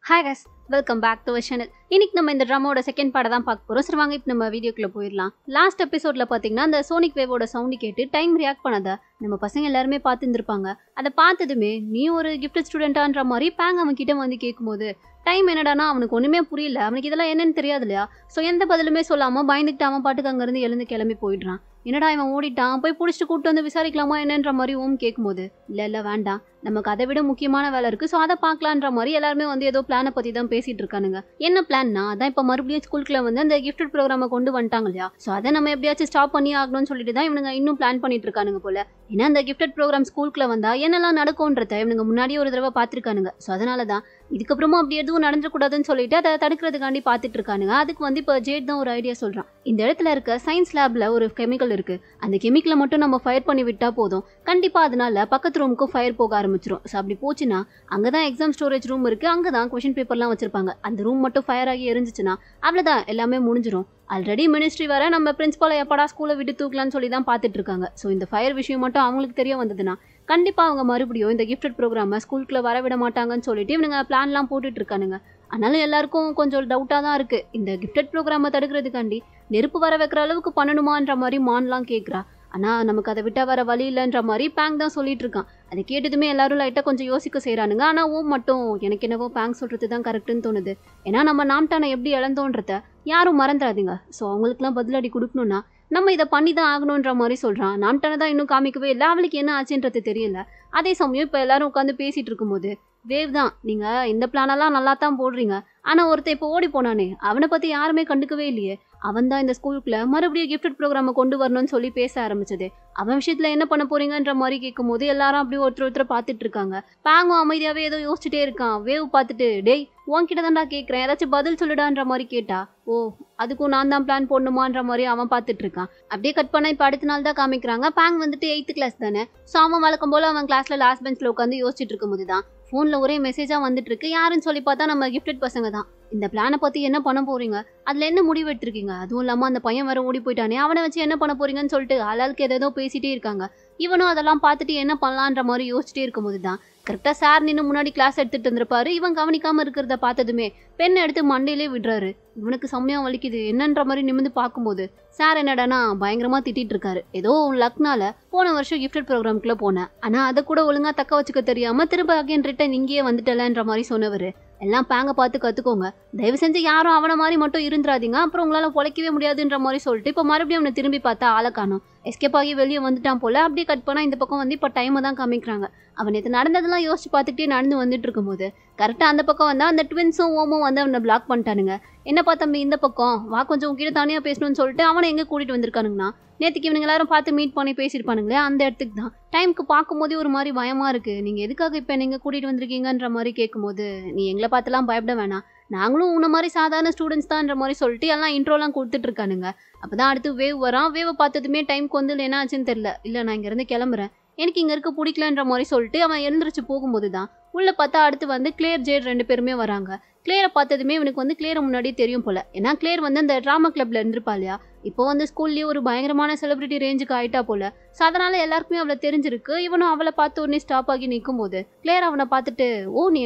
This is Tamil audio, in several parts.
Hi guys, welcome back to our channel. இன்னைக்கு நம்ம இந்த ட்ராமாவோட செகண்ட் பார்ட் தான் பார்க்க போறோம். சரி வாங்க இப்போ நம்ம வீடியோக்குள்ள போயிடலாம். லாஸ்ட் எபிசோட்ல பாத்தீங்கன்னா அந்த சோனிக் வேவோட சவுண்ட் கேட்டு டைம் ரியாக்ட் பண்ணாத நம்ம பசங்க எல்லாருமே பார்த்துருந்துருப்பாங்க. அதை பார்த்ததுமே நீ ஒரு கிஃப்ட் ஸ்டூடெண்டான்ற மாதிரி பேங் அவன் கிட்ட வந்து கேட்கும்போது டைம் என்னடானா அவனுக்கு ஒன்றுமே புரியல. அவனுக்கு இதெல்லாம் என்னன்னு தெரியாது இல்லையா. ஸோ எந்த பதிலுமே சொல்லாமல் பயந்துக்கிட்டு அவன் பாட்டுக்கு அங்கேருந்து எழுந்து கிளம்பி போயிடுறான். என்னடா இவன் ஓடிட்டான், போய் பிடிச்சிட்டு கூப்பிட்டு வந்து விசாரிக்கலாமா என்னன்ற மாதிரி ஓம் கேட்கும்போது இல்லை வேண்டாம், நமக்கு அதை விட முக்கியமான வேலை இருக்குது, ஸோ அதை பார்க்கலான்ற மாதிரி எல்லாருமே வந்து ஏதோ பிளானை பற்றி தான் பேசிகிட்டு இருக்கானுங்க. என்ன பிளான்னா அதான் இப்போ மறுபடியும் ஸ்கூலுக்குள்ள வந்து அந்த கிஃப்ட் ப்ரோக்ராமை கொண்டு வந்துட்டாங்க இல்லையா. ஸோ அதை நம்ம எப்படியாச்சும் ஸ்டாப் பண்ணி ஆகணும்னு சொல்லிட்டு தான் இவனுங்க இன்னும் பிளான் பண்ணிட்டு இருக்கானுங்க போல. ஏன்னா அந்த கிஃப்ட் ப்ரோக்ராம் ஸ்கூலுக்குள்ள வந்தா என்னெல்லாம் நடக்கும்ன்றத இவனுங்க முன்னாடியே ஒரு தடவை பார்த்துருக்கானுங்க. ஸோ அதனால தான் இதுக்கப்புறமா அப்படி எதுவும் நடந்துக்கூடாதுன்னு சொல்லிட்டு அதை தடுக்கிறதுக்காண்டி பார்த்துட்டு இருக்கானுங்க. அதுக்கு வந்து இப்போ ஜேட் தான் ஒரு ஐடியா சொல்கிறான். இந்த இடத்துல இருக்க சயின்ஸ் லேப்ல ஒரு கெமிக்கல் இருக்கு, அந்த கெமிக்கலை மட்டும் நம்ம ஃபயர் பண்ணி விட்டா போதும், கண்டிப்பா அதனால பக்கத்து ரூமுக்கும் ஃபயர் போக ஆரம்பிச்சிடும். ஸோ அப்படி போச்சுன்னா அங்கதான் எக்ஸாம் ஸ்டோரேஜ் ரூம் இருக்கு, அங்கதான் கொஸ்டின் பேப்பர்லாம் வச்சிருப்பாங்க, அந்த ரூம் மட்டும் ஃபயர் ஆகி எரிஞ்சிச்சுன்னா அவ்வளவுதான், எல்லாமே முடிஞ்சிடும். ஆல்ரெடி மினிஸ்ட்ரி வர நம்ம பிரின்சிபாலை எப்படா ஸ்கூலை விட்டு தூக்கலான்னு சொல்லி தான் பார்த்துட்டு இருக்காங்க. ஸோ இந்த ஃபயர் விஷயம் மட்டும் அவங்களுக்கு தெரிய வந்ததுன்னா கண்டிப்பா அவங்க மறுபடியும் இந்த கிஃப்ட் ப்ரோக்ராமை ஸ்கூலுக்குள்ள வர விட மாட்டாங்கன்னு சொல்லிட்டு இவனுங்க பிளான்லாம் போட்டுட்டு இருக்கானுங்க. ஆனாலும் எல்லாருக்கும் கொஞ்சம் டவுட்டாக தான் இருக்கு. இந்த கிஃப்ட் ப்ரோக்ராமை தடுக்கிறதுக்காண்டி நெருப்பு வர வைக்கிற அளவுக்கு பண்ணணுமான்ற மாதிரி மான்லாம் கேட்குறா. ஆனால் நமக்கு அதை விட்டா வர வழி இல்லைன்ற மாதிரி பேங் தான் சொல்லிட்டு இருக்கான். அதை கேட்டதுமே எல்லாரும் லைட்டாக கொஞ்சம் யோசிக்க செய்கிறானுங்க. ஆனால் ஓம் மட்டும் எனக்கு என்னவோ பேங் சொல்கிறது தான் கரெக்டுன்னு தோணுது. ஏன்னா நம்ம நாம்டானை எப்படி இழந்தோன்றத யாரும் மறந்துடாதீங்க. ஸோ அவங்களுக்குலாம் பதிலடி கொடுக்கணும்னா நம்ம இதை பண்ணி தான் ஆகணுன்ற மாதிரி சொல்கிறான். நாம்டானை தான் இன்னும் காமிக்கவே இல்லை, அவளுக்கு என்ன ஆச்சுன்றது தெரியல. அதே சமயம் இப்போ எல்லாரும் உட்காந்து பேசிகிட்டு இருக்கும்போது வேவ் தான், நீங்கள் இந்த பிளானெல்லாம் நல்லா தான் போடுறீங்க, ஆனால் ஒருத்தர் இப்போ ஓடி போனானே அவனை பற்றி யாருமே கண்டுக்கவே இல்லையே, அவன் தான் இந்த ஸ்கூலுக்குள்ள மறுபடியும் கிஃப்ட் ப்ரோக்ராமை கொண்டு வரணும்னு சொல்லி பேச ஆரம்பிச்சது. அவன் விஷயத்துல என்ன பண்ண போறீங்கன்ற மாதிரி கேட்கும் போது எல்லாரும் அப்படி ஒருத்தர் பார்த்துட்டு இருக்காங்க. பேங்கும் அமைதியாவே ஏதோ யோசிச்சுட்டே இருக்கான். வேவ் பார்த்துட்டு டேய் உன்கிட்ட தான்டா கேட்குறேன், ஏதாச்சும் பதில் சொல்லுடான்ற மாதிரி கேட்டா, ஓ அதுக்கும் நான் தான் பிளான் போடணுமான்ற மாதிரி அவன் பார்த்துட்டு இருக்கான். அப்படியே கட் பண்ண இப்போ அடுத்த நாள் தான் காமிக்கிறாங்க. பேங் வந்துட்டு 8th கிளாஸ் தானே. ஸோ அவன் வழக்கம் போல அவன் கிளாஸ்ல லாஸ்ட் பெஞ்சில் உட்காந்து யோசிச்சுட்டு இருக்கும் போது தான் ஃபோனில் ஒரே மெசேஜாக வந்துட்டு இருக்கு. யாருன்னு சொல்லி பார்த்தா நம்ம கிஃப்டட் பசங்க தான். இந்த பிளானை பற்றி என்ன பண்ண போறீங்க, அதில் என்ன முடிவு எடுத்திருக்கீங்க, அதுவும் இல்லாமல் அந்த பையன் வேற ஓடி போயிட்டானே அவனை வச்சு என்ன பண்ண போறீங்கன்னு சொல்லிட்டு ஆளாளுக்கு ஏதோ பேசிட்டே இருக்காங்க. இவனும் அதெல்லாம் பார்த்துட்டு என்ன பண்ணலான்ற மாதிரி யோசிச்சுட்டே இருக்கும்போது தான் கரெக்டாக சார் நின்று முன்னாடி கிளாஸ் எடுத்துட்டு இருந்திருப்பாரு. இவன் கவனிக்காமல் இருக்கிறத பார்த்ததுமே பெண்ணை எடுத்து மண்டையிலே விடுறாரு. இவனுக்கு செம்மையாக வலிக்குது. என்னன்ற மாதிரி நிமிந்து பார்க்கும்போது சார் என்னடானா பயங்கரமாக திட்டிட்டு இருக்காரு. ஏதோ லக்னால போன வருஷம் கிஃப்ட் ப்ரோக்ராம்குள்ளே போனேன், ஆனால் அதை கூட ஒழுங்காக தக்க வச்சுக்க தெரியாமல் திரும்ப அகைன் ரிட்டன் இங்கேயே வந்துட்டலன்ற மாதிரி சொன்னவர். எல்லாம் பேங்க பார்த்து கற்றுக்கோங்க, தயவு செஞ்சு யாரும் அவனை மாதிரி மட்டும் இருந்துடாதீங்க, அப்புறம் உங்களால் பொழைக்கவே முடியாதுன்ற மாதிரி சொல்லிட்டு இப்போ மறுபடியும் அவனை திரும்பி பார்த்தா ஆளை காணும். எஸ்கேப் ஆகி வெளியே வந்துட்டான் போல. அப்படியே கட் பண்ணால் இந்த பக்கம் வந்து இப்போ டைமை தான் காமிக்கிறாங்க. அவன் நேற்று நடந்ததெல்லாம் யோசிச்சு பார்த்துக்கிட்டே நடந்து வந்துட்டு இருக்கும்போது கரெக்டாக அந்த பக்கம் வந்தால் அந்த ட்வின்ஸும் ஓமும் வந்து அவனை பிளாக் பண்ணிட்டானுங்க. என்னப்பா தம்பி இந்த பக்கம் வா, கொஞ்சம் உங்ககிட்ட தனியாக பேசணும்னு சொல்லிட்டு அவனை எங்கே கூட்டிகிட்டு வந்திருக்கானுங்கண்ணா. நேற்றுக்கு இவங்க எல்லாரும் பார்த்து மீட் பண்ணி பேசியிருப்பானுங்களே அந்த இடத்துக்கு தான். டைமுக்கு பார்க்கும்போதே ஒரு மாதிரி பயமாக இருக்குது. நீங்கள் எதுக்காக இப்போ நீங்கள் கூட்டிகிட்டு வந்திருக்கீங்கன்ற மாதிரி கேட்கும்போது நீ எங்களை பார்த்துலாம் பயப்பட வேணாம், நாங்களும் உன்ன மாதிரி சாதாரண ஸ்டூடெண்ட்ஸ் தான்ன்ற மாதிரி சொல்லிட்டு எல்லாம் இன்ட்ரோலாம் கொடுத்துட்டு இருக்கானுங்க. அப்போ தான் அடுத்து வேவ் வரான். வேவை பார்த்ததுமே டைமுக்கு வந்து என்ன ஆச்சுன்னு தெரியல. இல்லை நான் இங்கேருந்து கிளம்புறேன், எனக்கு இங்கே இருக்க பிடிக்கலன்ற மாதிரி சொல்லிட்டு அவன் எழுந்திரிச்சு போகும்போது தான் உள்ளே பார்த்தா அடுத்து வந்து கிளேர் ஜேட் 2 பேருமே வராங்க. கிளேரை பார்த்ததுமே இவனுக்கு வந்து கிளேரை முன்னாடியே தெரியும் போல. ஏன்னா கிளேர் வந்து அந்த ட்ராமா கிளப்ல இருந்திருப்பா இல்லையா. இப்போ வந்து ஸ்கூல்லேயே ஒரு பயங்கரமான செலிபிரிட்டி ரேஞ்சுக்கு ஆயிட்டா போல. ஸோ அதனால எல்லாருக்குமே அவளை தெரிஞ்சிருக்கு. இவனும் அவளை பார்த்து உடனே ஸ்டாப் ஆகி நிற்கும் போது கிளேர் அவனை பார்த்துட்டு ஓ நீ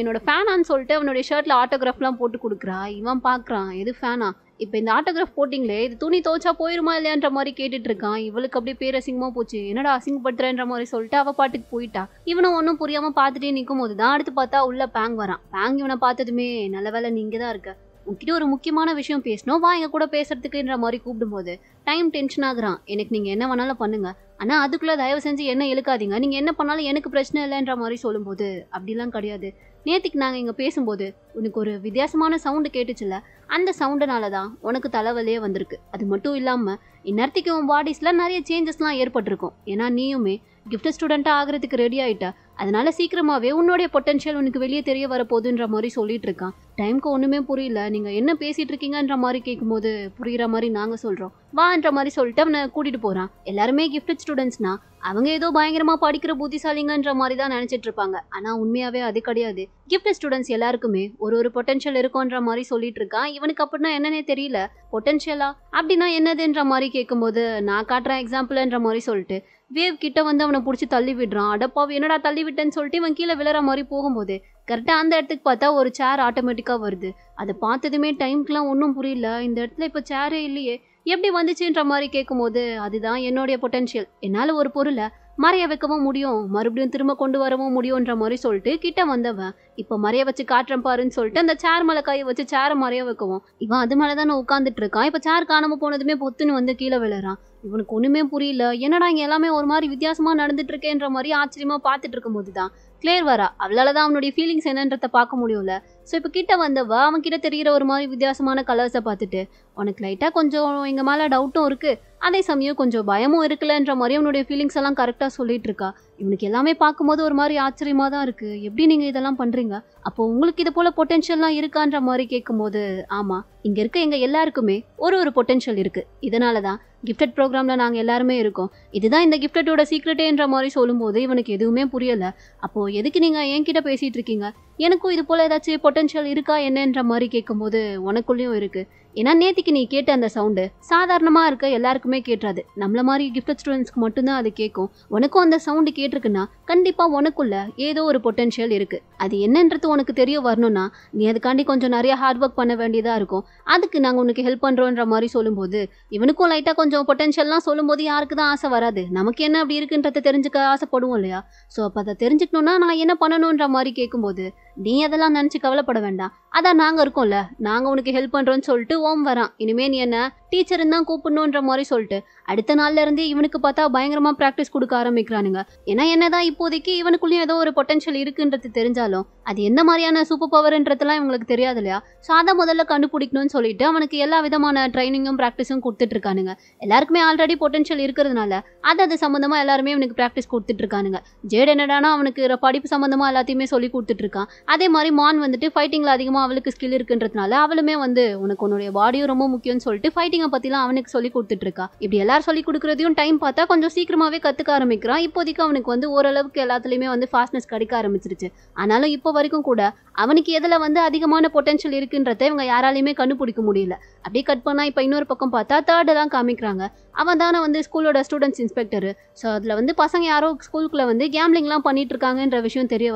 என்னோட ஃபேனான்னு சொல்லிட்டு அவனுடைய ஷர்ட்ல ஆட்டோகிராஃப்லாம் போட்டு கொடுக்குறா. இவன் பார்க்குறான் எது ஃபேனா, இப்போ இந்த ஆட்டோகிராஃப் போட்டிங்களே இது துணி துவச்சா போயிருமா இல்லையான்ற மாதிரி கேட்டுட்டு இருக்கான். இவளுக்கு அப்படியே பேர் அசிங்கமா போச்சு, என்னடா அசிங்கப்படுத்துறன்ற மாதிரி சொல்லிட்டு அவள் பாட்டுக்கு போயிட்டா. இவனும் ஒன்றும் புரியாமல் பார்த்துட்டே நிற்கும் போது தான் அடுத்து பார்த்தா உள்ள பேங் வரான். பேங் இவனை பார்த்ததுமே நல்ல வேலை நீங்க தான் இருக்க, உங்ககிட்ட ஒரு முக்கியமான விஷயம் பேசணும், வா எங்க கூட பேசுறதுக்குன்ற மாதிரி கூப்பிடும்போது டைம் டென்ஷன் ஆகுறான். எனக்கு நீங்க என்ன வேணாலும் பண்ணுங்க, ஆனா அதுக்குள்ள தயவு செஞ்சு என்ன இழுக்காதீங்க, நீங்க என்ன பண்ணாலும் எனக்கு பிரச்சனை இல்லைன்ற மாதிரி சொல்லும்போது அப்படிலாம் கிடையாது, நேற்றுக்கு நாங்கள் இங்கே பேசும்போது உனக்கு ஒரு வித்தியாசமான சவுண்டு கேட்டுச்சுல, அந்த சவுண்டுனால தான் உனக்கு தலைவலியே வந்திருக்கு. அது மட்டும் இல்லாமல் இந்நேரத்துக்கு உன் பாடிஸில் நிறைய சேஞ்சஸ்லாம் ஏற்பட்டிருக்கும். ஏன்னா நீயுமே கிஃப்ட் ஸ்டூடெண்ட்டாக ஆகிறதுக்கு ரெடி ஆகிட்ட, அதனால சீக்கிரமாகவே உன்னுடைய பொட்டன்ஷியல் உனக்கு வெளியே தெரிய வரப்போகுதுன்ற மாதிரி சொல்லிட்டு இருக்கான். டைமுக்கு ஒன்றுமே புரியல, நீங்கள் என்ன பேசிகிட்டு இருக்கீங்கன்ற மாதிரி கேட்கும்போது புரிகிற மாதிரி நாங்கள் சொல்கிறோம் வான்ற மாதிரி சொல்லிட்டு அவனை கூட்டிகிட்டு போகிறான். எல்லாருமே கிஃப்ட் ஸ்டூடெண்ட்ஸ்னா அவங்க ஏதோ பயங்கரமாக படிக்கிற புத்திசாலிங்கன்ற மாதிரி தான் நினச்சிட்டு இருப்பாங்க. ஆனால் உண்மையாகவே அது கிடையாது. கிஃப்ட் ஸ்டூடெண்ட்ஸ் எல்லாருக்குமே ஒரு பொட்டன்ஷியல் இருக்குன்ற மாதிரி சொல்லிட்டு இருக்கான். இவனுக்கு அப்படின்னா என்னன்னே தெரியல. பொட்டன்ஷியலா அப்படின்னா என்னதுன்ற மாதிரி கேட்கும்போது நான் காட்டுறேன் எக்ஸாம்பிள்ன்ற மாதிரி சொல்லிட்டு வேவ் கிட்ட வந்து அவனை பிடிச்சி தள்ளி விடுறான். அடப்பாவி என்னடா தள்ளி விட்டேன்னு சொல்லிட்டு இவன் கீழே விழற மாதிரி போகும்போது கரெக்டாக அந்த இடத்துக்கு பார்த்தா ஒரு சேர் ஆட்டோமேட்டிக்காக வருது. அதை பார்த்ததுமே டைம்க்குலாம் ஒன்றும் புரியல. இந்த இடத்துல இப்போ சேரே இல்லையே, எப்படி வந்துச்சுன்ற மாதிரி கேட்கும்போது அதுதான் என்னுடைய பொட்டென்ஷியல். என்னால் ஒரு பொருளை மறைய வைக்கவும் முடியும், மறுபடியும் திரும்ப கொண்டு வரவும் முடியுன்ற மாதிரி சொல்லிட்டு கிட்ட வந்தவன் இப்போ மறைய வச்சு காட்டுறேன் பாருன்னு சொல்லிட்டு அந்த சேர் மேலே கையை வச்சு சேரை மறைய வைக்கவும் இவன் அது மேலே தானே உட்காந்துட்டு இருக்கான். இப்போ சேர் காணாமல் போனதுமே பொத்துன்னு வந்து கீழே விழுறான். இவனுக்கு ஒன்றுமே புரியல. என்னடா இங்கே எல்லாமே ஒரு மாதிரி வித்தியாசமாக நடந்துட்டு இருக்கேன்ற மாதிரி ஆச்சரியமாக பார்த்துட்டு இருக்கும் போது தான் கிளேர் வரா. அவளால தான் அவனுடைய ஃபீலிங்ஸ் என்னன்றத பார்க்க முடியும்ல. ஸோ இப்போ கிட்ட வந்தவ அவன் கிட்ட தெரிகிற ஒரு மாதிரி வித்தியாசமான கலர்ஸை பார்த்துட்டு உனக்கு லைட்டாக கொஞ்சம் எங்கள் மேலே டவுட்டும் இருக்குது, அதே சமயம் கொஞ்சம் பயமும் இருக்குல்லன்ற மாதிரி அவனுடைய ஃபீலிங்ஸ் எல்லாம் கரெக்டாக சொல்லிட்டு இருக்கா. இவனுக்கு எல்லாமே பார்க்கும்போது ஒரு மாதிரி ஆச்சரியமாக தான் இருக்குது. எப்படி நீங்கள் இதெல்லாம் பண்ணுறீங்க, அப்போ உங்களுக்கு இது போல் பொட்டென்ஷியல்லாம் இருக்கான்ற மாதிரி கேட்கும்போது ஆமாம், இங்கே இருக்க எங்கள் எல்லாருக்குமே ஒரு பொட்டென்ஷியல் இருக்குது. இதனால தான் கிஃப்டட் ப்ரோக்ராமில் நாங்கள் எல்லாருமே இருக்கோம். இதுதான் இந்த கிஃப்டட்டோட சீக்ரெட்டேன்ற மாதிரி சொல்லும்போது இவனுக்கு எதுவுமே புரியலை. அப்போது எதுக்கு நீங்கள் என்கிட்ட பேசிகிட்டு இருக்கீங்க, எனக்கும் இது போல் ஏதாச்சும் பொட்டென்ஷியல் இருக்கா என்னன்ற மாதிரி கேட்கும்போது உனக்குள்ளேயும் இருக்குது. ஏன்னா நேற்றுக்கு நீ கேட்ட அந்த சவுண்டு சாதாரணமாக இருக்க எல்லாருக்குமே கேட்டுறாது, நம்மள மாதிரி கிஃப்டட் ஸ்டூடெண்ட்ஸ்க்கு மட்டும்தான் அது கேட்கும். உனக்கும் அந்த சவுண்டு கேட்டிருக்குன்னா கண்டிப்பாக உனக்குள்ள ஏதோ ஒரு பொட்டென்ஷியல் இருக்குது. அது என்னன்றது உனக்கு தெரிய வரணும்னா நீ அதுக்காண்டி கொஞ்சம் நிறைய ஹார்ட் ஒர்க் பண்ண வேண்டியதாக இருக்கும். அதுக்கு நாங்கள் உனக்கு ஹெல்ப் பண்ணுறோன்ற மாதிரி சொல்லும்போது இவனுக்கும் லைட்டாக கொஞ்சம் பொட்டென்ஷியல்லாம் சொல்லும்போது யாருக்கு தான் ஆசை வராது, நமக்கு என்ன அப்படி இருக்குன்றத தெரிஞ்சுக்க ஆசைப்படுவோம் இல்லையா. ஸோ அப்போ அதை தெரிஞ்சுக்கணுன்னா நான் என்ன பண்ணணுன்ற மாதிரி கேட்கும்போது நீ அதெல்லாம் நினச்சி கவலைப்பட வேண்டாம், அதான் நாங்கள் இருக்கோம்ல, நாங்கள் உனக்கு ஹெல்ப் பண்ணுறோன்னு சொல்லிட்டு ஓம் வரான். இனிமே நீ என்ன டீச்சருன்னு தான் கூப்பிடணுன்ற மாதிரி சொல்லிட்டு அடுத்த நாள்ல இருந்தே இவனுக்கு பார்த்தா பயங்கரமாக ப்ராக்டிஸ் கொடுக்க ஆரம்பிக்கிறானுங்க. ஏன்னா என்னதான் இப்போதைக்கு இவனுக்குள்ளேயும் ஏதோ ஒரு பொட்டென்ஷியல் இருக்குன்றது தெரிஞ்சாலும் அது எந்த மாதிரியான சூப்பர் பவர்ன்றதுலாம் இவங்களுக்கு தெரியாது இல்லையா. ஸோ அதை முதல்ல கண்டுபிடிக்கணும்னு சொல்லிட்டு அவனுக்கு எல்லா விதமான ட்ரைனிங்கும் ப்ராக்டிஸும் கொடுத்துட்டு இருக்கானுங்க. எல்லாருக்குமே ஆல்ரெடி பொட்டென்ஷியல் இருக்கிறதுனால அது சம்மந்தமாக எல்லாருமே அவனுக்கு ப்ராக்டிஸ் கொடுத்துட்டு இருக்கானுங்க. ஜேட் என்னடானா அவனுக்கு படிப்பு சம்மந்தமாக எல்லாத்தையுமே சொல்லி கொடுத்துட்டு இருக்கான். அதே மாதிரி மான் வந்துட்டு ஃபைட்டிங்கில் அதிகமாக அவளுக்கு ஸ்கில் இருக்குன்றதுனால அவளுமே உனக்கு உன்னுடைய பாடியும் ரொம்ப முக்கியம்னு சொல்லிட்டு ஃபைட்டிங்கை பற்றிலாம் அவனுக்கு சொல்லி கொடுத்துட்டு இருக்கா. இப்படி எல்லாரும் சொல்லி கொடுக்குறதையும் டைம் பார்த்தா கொஞ்சம் சீக்கிரமாகவே கற்றுக்க ஆரம்பிக்கிறான். இப்போதைக்கு அவனுக்கு ஓரளவுக்கு எல்லாத்துலேயுமே ஃபாஸ்ட்னஸ் கிடைக்க ஆரம்பிச்சிருச்சு. ஆனாலும் இப்போ வரைக்கும் கூட அவனுக்கு எதில் அதிகமான பொட்டென்ஷியல் இருக்குன்றதை இவங்க யாராலையுமே கண்டுபிடிக்க முடியல. அப்படியே கட் பண்ணால் இப்போ இன்னொரு பக்கம் பார்த்தா தேர்டு தான் காமிக்கிறாங்க. அவன் தானே ஸ்கூலோட ஸ்டூடெண்ட்ஸ் இன்ஸ்பெக்டர். ஸோ அதில் பசங்க யாரோ ஸ்கூலுக்குள்ளே கேம்லிங்லாம் பண்ணிட்டு இருக்காங்கன்ற விஷயம் தெரிய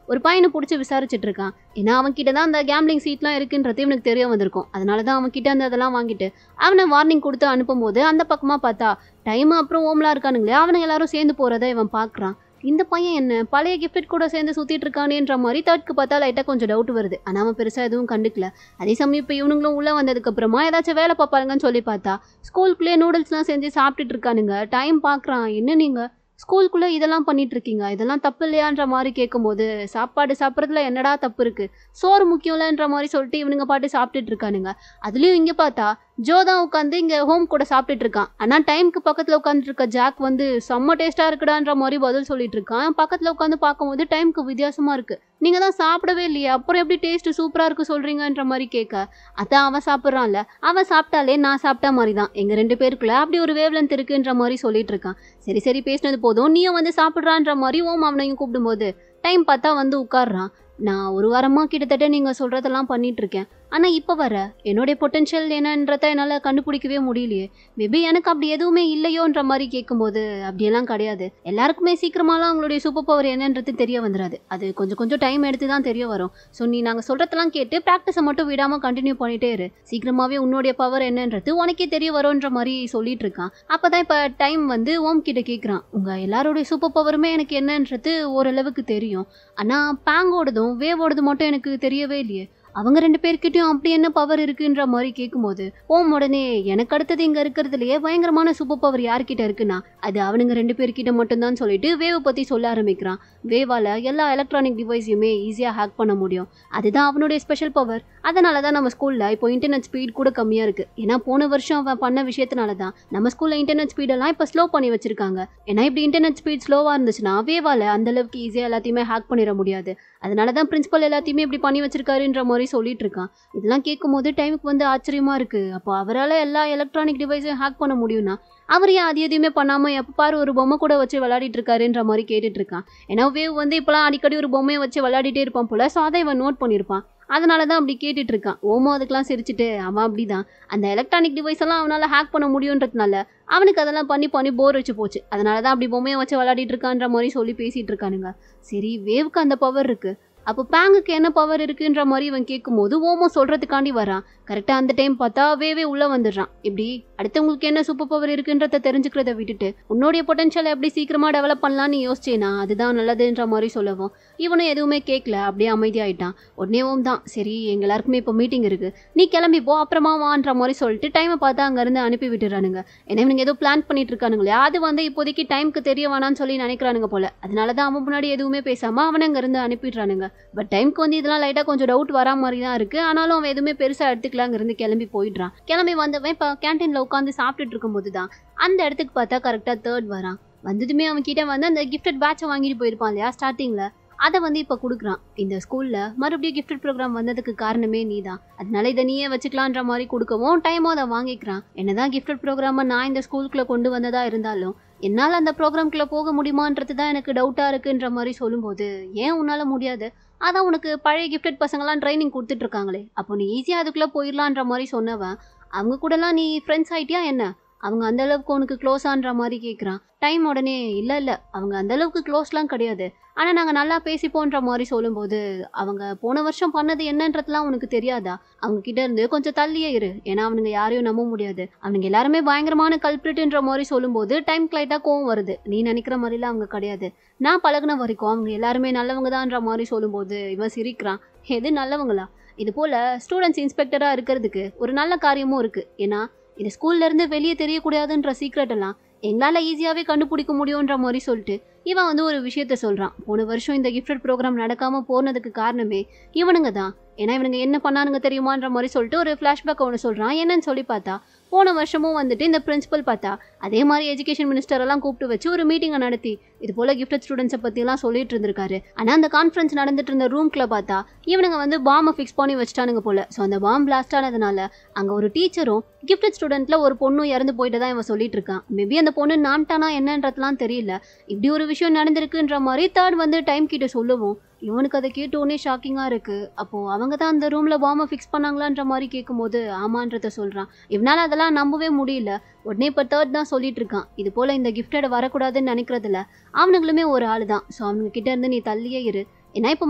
ஒரு பையனை பிடிச்சி விசாரிச்சுட்டு இருக்கான். ஏன்னா அவன்கிட்ட தான் அந்த கேம்லிங் சீட்லாம் இருக்குன்றது இவனுக்கு தெரிய வந்திருக்கும். அதனால தான் அவன்கிட்ட அதெல்லாம் வாங்கிட்டு அவனை வார்னிங் கொடுத்து அனுப்பும்போது அந்த பக்கமாக பார்த்தா டைம் அப்புறம் ஓம்லாம் இருக்கானுங்களே அவனுங்க எல்லாரும் சேர்ந்து போகிறத இவன் பார்க்குறான். இந்த பையன் என்ன பழைய கிஃப்ட் கூட சேர்ந்து சுற்றிட்டு இருக்கானேன்ற மாதிரி தேர்ட்க்கு பார்த்தா லைட்டாக கொஞ்சம் டவுட் வருது. ஆனால் அவன் பெருசாக எதுவும் கண்டுக்கல. அதே சமயம் இப்போ இவனுங்களும் உள்ளே வந்ததுக்கப்புறமா ஏதாச்சும் வேலை பார்ப்பாருங்கன்னு சொல்லி பார்த்தா ஸ்கூலுக்குள்ளேயே நூடுல்ஸ்லாம் செஞ்சு சாப்பிட்டுட்டு இருக்கானுங்க. டைம் பார்க்குறான், என்ன நீங்கள் ஸ்கூலுக்குள்ளே இதெல்லாம் பண்ணிட்டு இருக்கீங்க, இதெல்லாம் தப்பு இல்லையான்ற மாதிரி கேட்கும்போது சாப்பாடு சாப்பிட்றதுல என்னடா தப்பு இருக்குது, சோறு முக்கியம்லன்ற மாதிரி சொல்லிட்டு இவனுங்க பாட்டு சாப்பிட்டுட்டு இருக்கானுங்க. அதுலேயும் இங்கே பார்த்தா ஜோ தான் உட்காந்து இங்கே ஹோம் கூட சாப்பிட்டுட்டு இருக்கான். ஆனால் டைமுக்கு பக்கத்தில் உட்காந்துட்டு இருக்க ஜாக் செம்ம டேஸ்ட்டாக இருக்குடான்ற மாதிரி பதில் சொல்லிட்டு இருக்கான். பக்கத்தில் உட்காந்து பார்க்கும்போது டைமுக்கு வித்தியாசமாக இருக்குது, நீங்கள் தான் சாப்பிடவே இல்லையா, அப்புறம் எப்படி டேஸ்ட்டு சூப்பராக இருக்குது சொல்கிறீங்கன்ற மாதிரி கேட்க அதான் அவன் சாப்பிட்றான்ல, அவன் சாப்பிட்டாலே நான் சாப்பிட்டா மாதிரி தான், எங்கள் 2 பேருக்குள்ள அப்படி ஒரு வேவ்லென்த் இருக்குன்ற மாதிரி சொல்லிட்டு இருக்கான். சரி பேசினது போதும், நீயும் சாப்பிட்றான்ற மாதிரி ஓம் அவனையும் கூப்பிடும்போது டைம் பார்த்தா உட்கார்றான். நான் ஒரு வாரமாக கிட்டத்தட்ட நீங்கள் சொல்கிறதெல்லாம் பண்ணிகிட்ருக்கேன், ஆனால் இப்போ வர என்னுடைய பொட்டென்ஷியல் என்னன்றதை என்னால் கண்டுபிடிக்கவே முடியலையே, மேபி எனக்கு அப்படி எதுவுமே இல்லையோன்ற மாதிரி கேட்கும்போது அப்படியெல்லாம் கிடையாது, எல்லாருக்குமே சீக்கிரமாலாம் அவங்களுடைய சூப்பர் பவர் என்னன்றது தெரிய வந்துடாது, அது கொஞ்சம் டைம் எடுத்து தான் தெரிய வரும். ஸோ நீ நாங்கள் சொல்கிறதெல்லாம் கேட்டு ப்ராக்டிஸை மட்டும் விடாமல் கண்டினியூ பண்ணிகிட்டே இரு, சீக்கிரமாகவே உன்னுடைய பவர் என்னன்றது உனக்கே தெரிய வரும்ன்ற மாதிரி சொல்லிட்டு இருக்கான். அப்போ தான் இப்போ டைம் ஓம் கிட்ட கேட்குறான், உங்கள் எல்லாருடைய சூப்பர் பவருமே எனக்கு என்னன்றது ஓரளவுக்கு தெரியும், ஆனால் பேங்கோடதும் வேவோடது மட்டும் எனக்கு தெரியவே இல்லையே, அவங்க 2 பேர்கிட்டயும் அப்படி என்ன பவர் இருக்குன்ற மாதிரி கேட்கும்போது ஓம் உடனே எனக்கு அடுத்தது இங்கே இருக்கிறதுலையே பயங்கரமான சூப்பர் பவர் யார்கிட்ட இருக்குன்னா அது அவனுங்க 2 பேர்கிட்ட மட்டும்தான் சொல்லிட்டு வேவை பற்றி சொல்ல ஆரம்பிக்கிறான். வேவால் எல்லா எலக்ட்ரானிக் டிவைஸையுமே ஈஸியாக ஹேக் பண்ண முடியும், அதுதான் அவனுடைய ஸ்பெஷல் பவர். அதனால தான் நம்ம ஸ்கூலில் இப்போ இன்டர்நெட் ஸ்பீட் கூட கம்மியாக இருக்குது. ஏன்னா போன வருஷம் அவன் பண்ண விஷயத்தினால தான் நம்ம ஸ்கூலில் இன்டர்நெட் ஸ்பீடெல்லாம் இப்போ ஸ்லோ பண்ணி வச்சிருக்காங்க. ஏன்னா இப்படி இன்டர்நெட் ஸ்பீட் ஸ்லோவாக இருந்துச்சுன்னா வேவால் அந்தளவுக்கு ஈஸியாக எல்லாத்தையுமே ஹேக் பண்ணிட முடியாது. அதனால தான் பிரின்சிபல் எல்லாத்தையுமே இப்படி பண்ணி வச்சிருக்காருன்ற மாதிரி சொல்லிட்டு இருக்கான். இதெல்லாம் கேட்கும்போது டைமுக்கு ஆச்சரியமா இருக்கு. அப்போ அவரால் எல்லா எலக்ட்ரானிக் டிவைஸையும் ஹேக் பண்ண முடியும்னா அவர் ஏன் அது எதுவுமே பண்ணாமல் எப்போ பாரு ஒரு பொம்மை கூட வச்சு விளையாடிட்டு இருக்காருன்ற மாதிரி கேட்டுட்டு இருக்கான். ஏன்னா வேவ் இப்போலாம் அடிக்கடி ஒரு பொம்மையை வச்சு விளையாடிட்டே இருப்பான் போல, ஸோ அதை இவன் நோட் பண்ணியிருப்பான். அதனால தான் அப்படி கேட்டுட்டு இருக்கான். ஓமோ அதுக்கெல்லாம் சிரிச்சுட்டு அவன் அப்படிதான் அந்த எலக்ட்ரானிக் டிவைஸ் எல்லாம் அவனால் ஹேக் பண்ண முடியுன்றதுனால அவனுக்கு அதெல்லாம் பண்ணி போர் வச்சு போச்சு. அதனால தான் அப்படி பொம்மையை வச்சு விளையாடிட்டு இருக்கான்ற மாதிரி சொல்லி பேசிட்டு இருக்கானுங்க. சரி வேவுக்கு அந்த பவர் இருக்கு, அப்போ பேங்குக்கு என்ன பவர் இருக்குன்ற மாதிரி இவன் கேட்கும்போது ஓமோ சொல்றதுக்காண்டி வரான். கரெக்டா அந்த டைம் பார்த்தா வேவே உள்ள வந்துடுறான். இப்படி அடுத்தவங்களுக்கு என்ன சூப்பர் பவர் இருக்குன்றத தெரிஞ்சுக்கிறத விட்டுட்டு உன்னுடைய பொட்டன்ஷியலை எப்படி சீக்கிரமா டெவலப் பண்ணலாம்னு யோசிச்சேனா அதுதான் நல்லதுன்ற மாதிரி சொல்லவும் இவனும் எதுவுமே கேட்கல, அப்படியே அமைதியாயிட்டான். உடனே ஓம் தான் சரி எங்க எல்லாருக்குமே இப்போ மீட்டிங் இருக்கு, நீ கிளம்பி போ அப்புறமா வான்ற மாதிரி சொல்லிட்டு டைமை பார்த்து அங்க இருந்து அனுப்பி விட்டுறானுங்க. ஏன்னா இவனுங்க ஏதோ பிளான் பண்ணிட்டு இருக்கானுங்களே, அது இப்போதைக்கு டைமுக்கு தெரிய வேணான்னு சொல்லி நினைக்கிறானுங்க போல. அதனாலதான் அவன் முன்னாடி எதுவுமே பேசாம அவனை அங்க இருந்து அனுப்பிடுறானுங்க. பட் டைமுக்கு இதெல்லாம் லைட்டா கொஞ்சம் டவுட் வரா மாதிரி தான் இருக்கு. ஆனாலும் அவன் எதுவுமே பெருசா எடுத்துக்கல, அங்க இருந்து கிளம்பி போயிடுறான். கிளம்பி வந்தவன் இப்ப கேன்டீன்ல உட்காந்து சாப்பிட்டுட்டு இருக்கும் போதுதான் அந்த இடத்துக்கு பார்த்தா கரெக்டா தேர்ட் வரான். வந்ததுமே அவன் கிட்ட அந்த கிஃப்டட் பேட்சை வாங்கிட்டு போயிருப்பான் இல்லையா ஸ்டார்டிங்ல, அதை இப்ப கொடுக்குறான். இந்த ஸ்கூல்ல மறுபடியும் கிஃப்டட் ப்ரோக்ராம் வந்ததுக்கு காரணமே நீதான், அதனால இதை நீயே வச்சுக்கலான்ற மாதிரி கொடுக்கவும் டைமும் அதை வாங்கிக்கிறான். என்னதான் கிஃப்டட் ப்ரோக்ராம நான் இந்த ஸ்கூலுக்குள்ள கொண்டு வந்ததா இருந்தாலும் என்னால் அந்த ப்ரோக்ராம்குள்ள போக முடியுமான்றது தான் எனக்கு டவுட்டா இருக்குன்ற மாதிரி சொல்லும்போது ஏன் உன்னால முடியாது, அதான் உனக்கு பழைய கிஃப்டட் பசங்களாம் ட்ரைனிங் கொடுத்துட்டு இருக்காங்களே, அப்போ நீ ஈஸியா அதுக்குள்ள போயிடலான்ற மாதிரி சொன்னவன் அவங்க கூடலாம் நீ ஃப்ரெண்ட்ஸ் ஆயிட்டியா என்ன, அவங்க அந்த அளவுக்கு உனக்கு க்ளோஸான்ற மாதிரி கேட்குறான். டைம் உடனே இல்லை அவங்க அந்த அளவுக்கு க்ளோஸ்லாம் கிடையாது, ஆனால் நாங்கள் நல்லா பேசிப்போன்ற மாதிரி சொல்லும்போது அவங்க போன வருஷம் பண்ணது என்னன்றதுலாம் உனக்கு தெரியாதா, அவங்க கிட்ட இருந்து கொஞ்சம் தள்ளியே இரு, ஏன்னா அவனுங்க யாரையும் நம்ப முடியாது, அவனுங்க எல்லாருமே பயங்கரமான கல்பிரிட்ன்ற மாதிரி சொல்லும்போது டைம் லைட்டாக கோவம் வருது. நீ நினைக்கிற மாதிரிலாம் அவங்க கிடையாது, நான் பழகுன வரைக்கும் அவங்க எல்லாருமே நல்லவங்க தான்ற மாதிரி சொல்லும்போது இவன் சிரிக்கிறான். எது நல்லவங்களா, இது போல ஸ்டூடெண்ட்ஸ் இன்ஸ்பெக்டராக இருக்கிறதுக்கு ஒரு நல்ல காரியமும் இருக்கு. ஏன்னா இந்த ஸ்கூல்ல இருந்து வெளியே தெரியக்கூடாதுன்ற சீக்ரெட் எல்லாம் எங்களால ஈஸியாவே கண்டுபிடிக்க முடியும்ன்ற மாதிரி சொல்லிட்டு இவன் ஒரு விஷயத்த சொல்றான். போன வருஷம் இந்த கிஃப்டட் ப்ரோக்ராம் நடக்காம போனதுக்கு காரணமே இவனுங்க தான், ஏன்னா இவனுங்க என்ன பண்ணானுங்க தெரியுமான்ற மாதிரி சொல்லிட்டு ஒரு ஃபிளாஷ்பேக் ஒன்று சொல்றான். என்னன்னு சொல்லி பார்த்தா போன வருஷமும் இந்த பிரின்சிபல் பார்த்தா அதே மாதிரி எஜுகேஷன் மினிஸ்டர் எல்லாம் கூப்பிட்டு வச்சு ஒரு மீட்டிங்கை நடத்தி இது போல கிஃப்டட் ஸ்டூடெண்ட்ஸை பத்தி எல்லாம் சொல்லிட்டு இருந்திருக்காரு. ஆனா அந்த கான்ஃபரன்ஸ் நடந்துட்டு இருந்த ரூம்குள்ள பார்த்தா இவனுங்க பாம்பை ஃபிக்ஸ் பண்ணி வச்சுட்டானுங்க போல. ஸோ அந்த பாம்பு பிளாஸ்ட் ஆனதுனால அங்க ஒரு டீச்சரும் கிஃப்டட் ஸ்டூடெண்ட்ல ஒரு பொண்ணும் இறந்து போயிட்டு தான் இவன் சொல்லிட்டு இருக்கான். மேபி அந்த பொண்ணு நான்ட்டானா என்னன்றதுலாம் தெரியல. இப்படி ஒரு விஷயம் நடந்திருக்குன்ற மாதிரி தேர்ட் டைம் கிட்ட சொல்லுவோம். இவனுக்கு அதை கேட்ட உடனே ஷாக்கிங்கா இருக்கு. அப்போ அவங்க தான் அந்த ரூம்ல பாம்பை ஃபிக்ஸ் பண்ணாங்களான்ற மாதிரி கேட்கும்போது ஆமான்றத சொல்றான். இவனால அதெல்லாம் நம்பவே முடியல. உடனே இப்போ தேர்ட் தான் சொல்லிட்டு இருக்கான், இது போல இந்த கிஃப்டட் வரக்கூடாதுன்னு நினைக்கிறதுல அவனுங்களுமே ஒரு ஆளு தான். ஸோ அவங்க கிட்ட இருந்து நீ தள்ளியே இரு, ஏன்னா இப்போ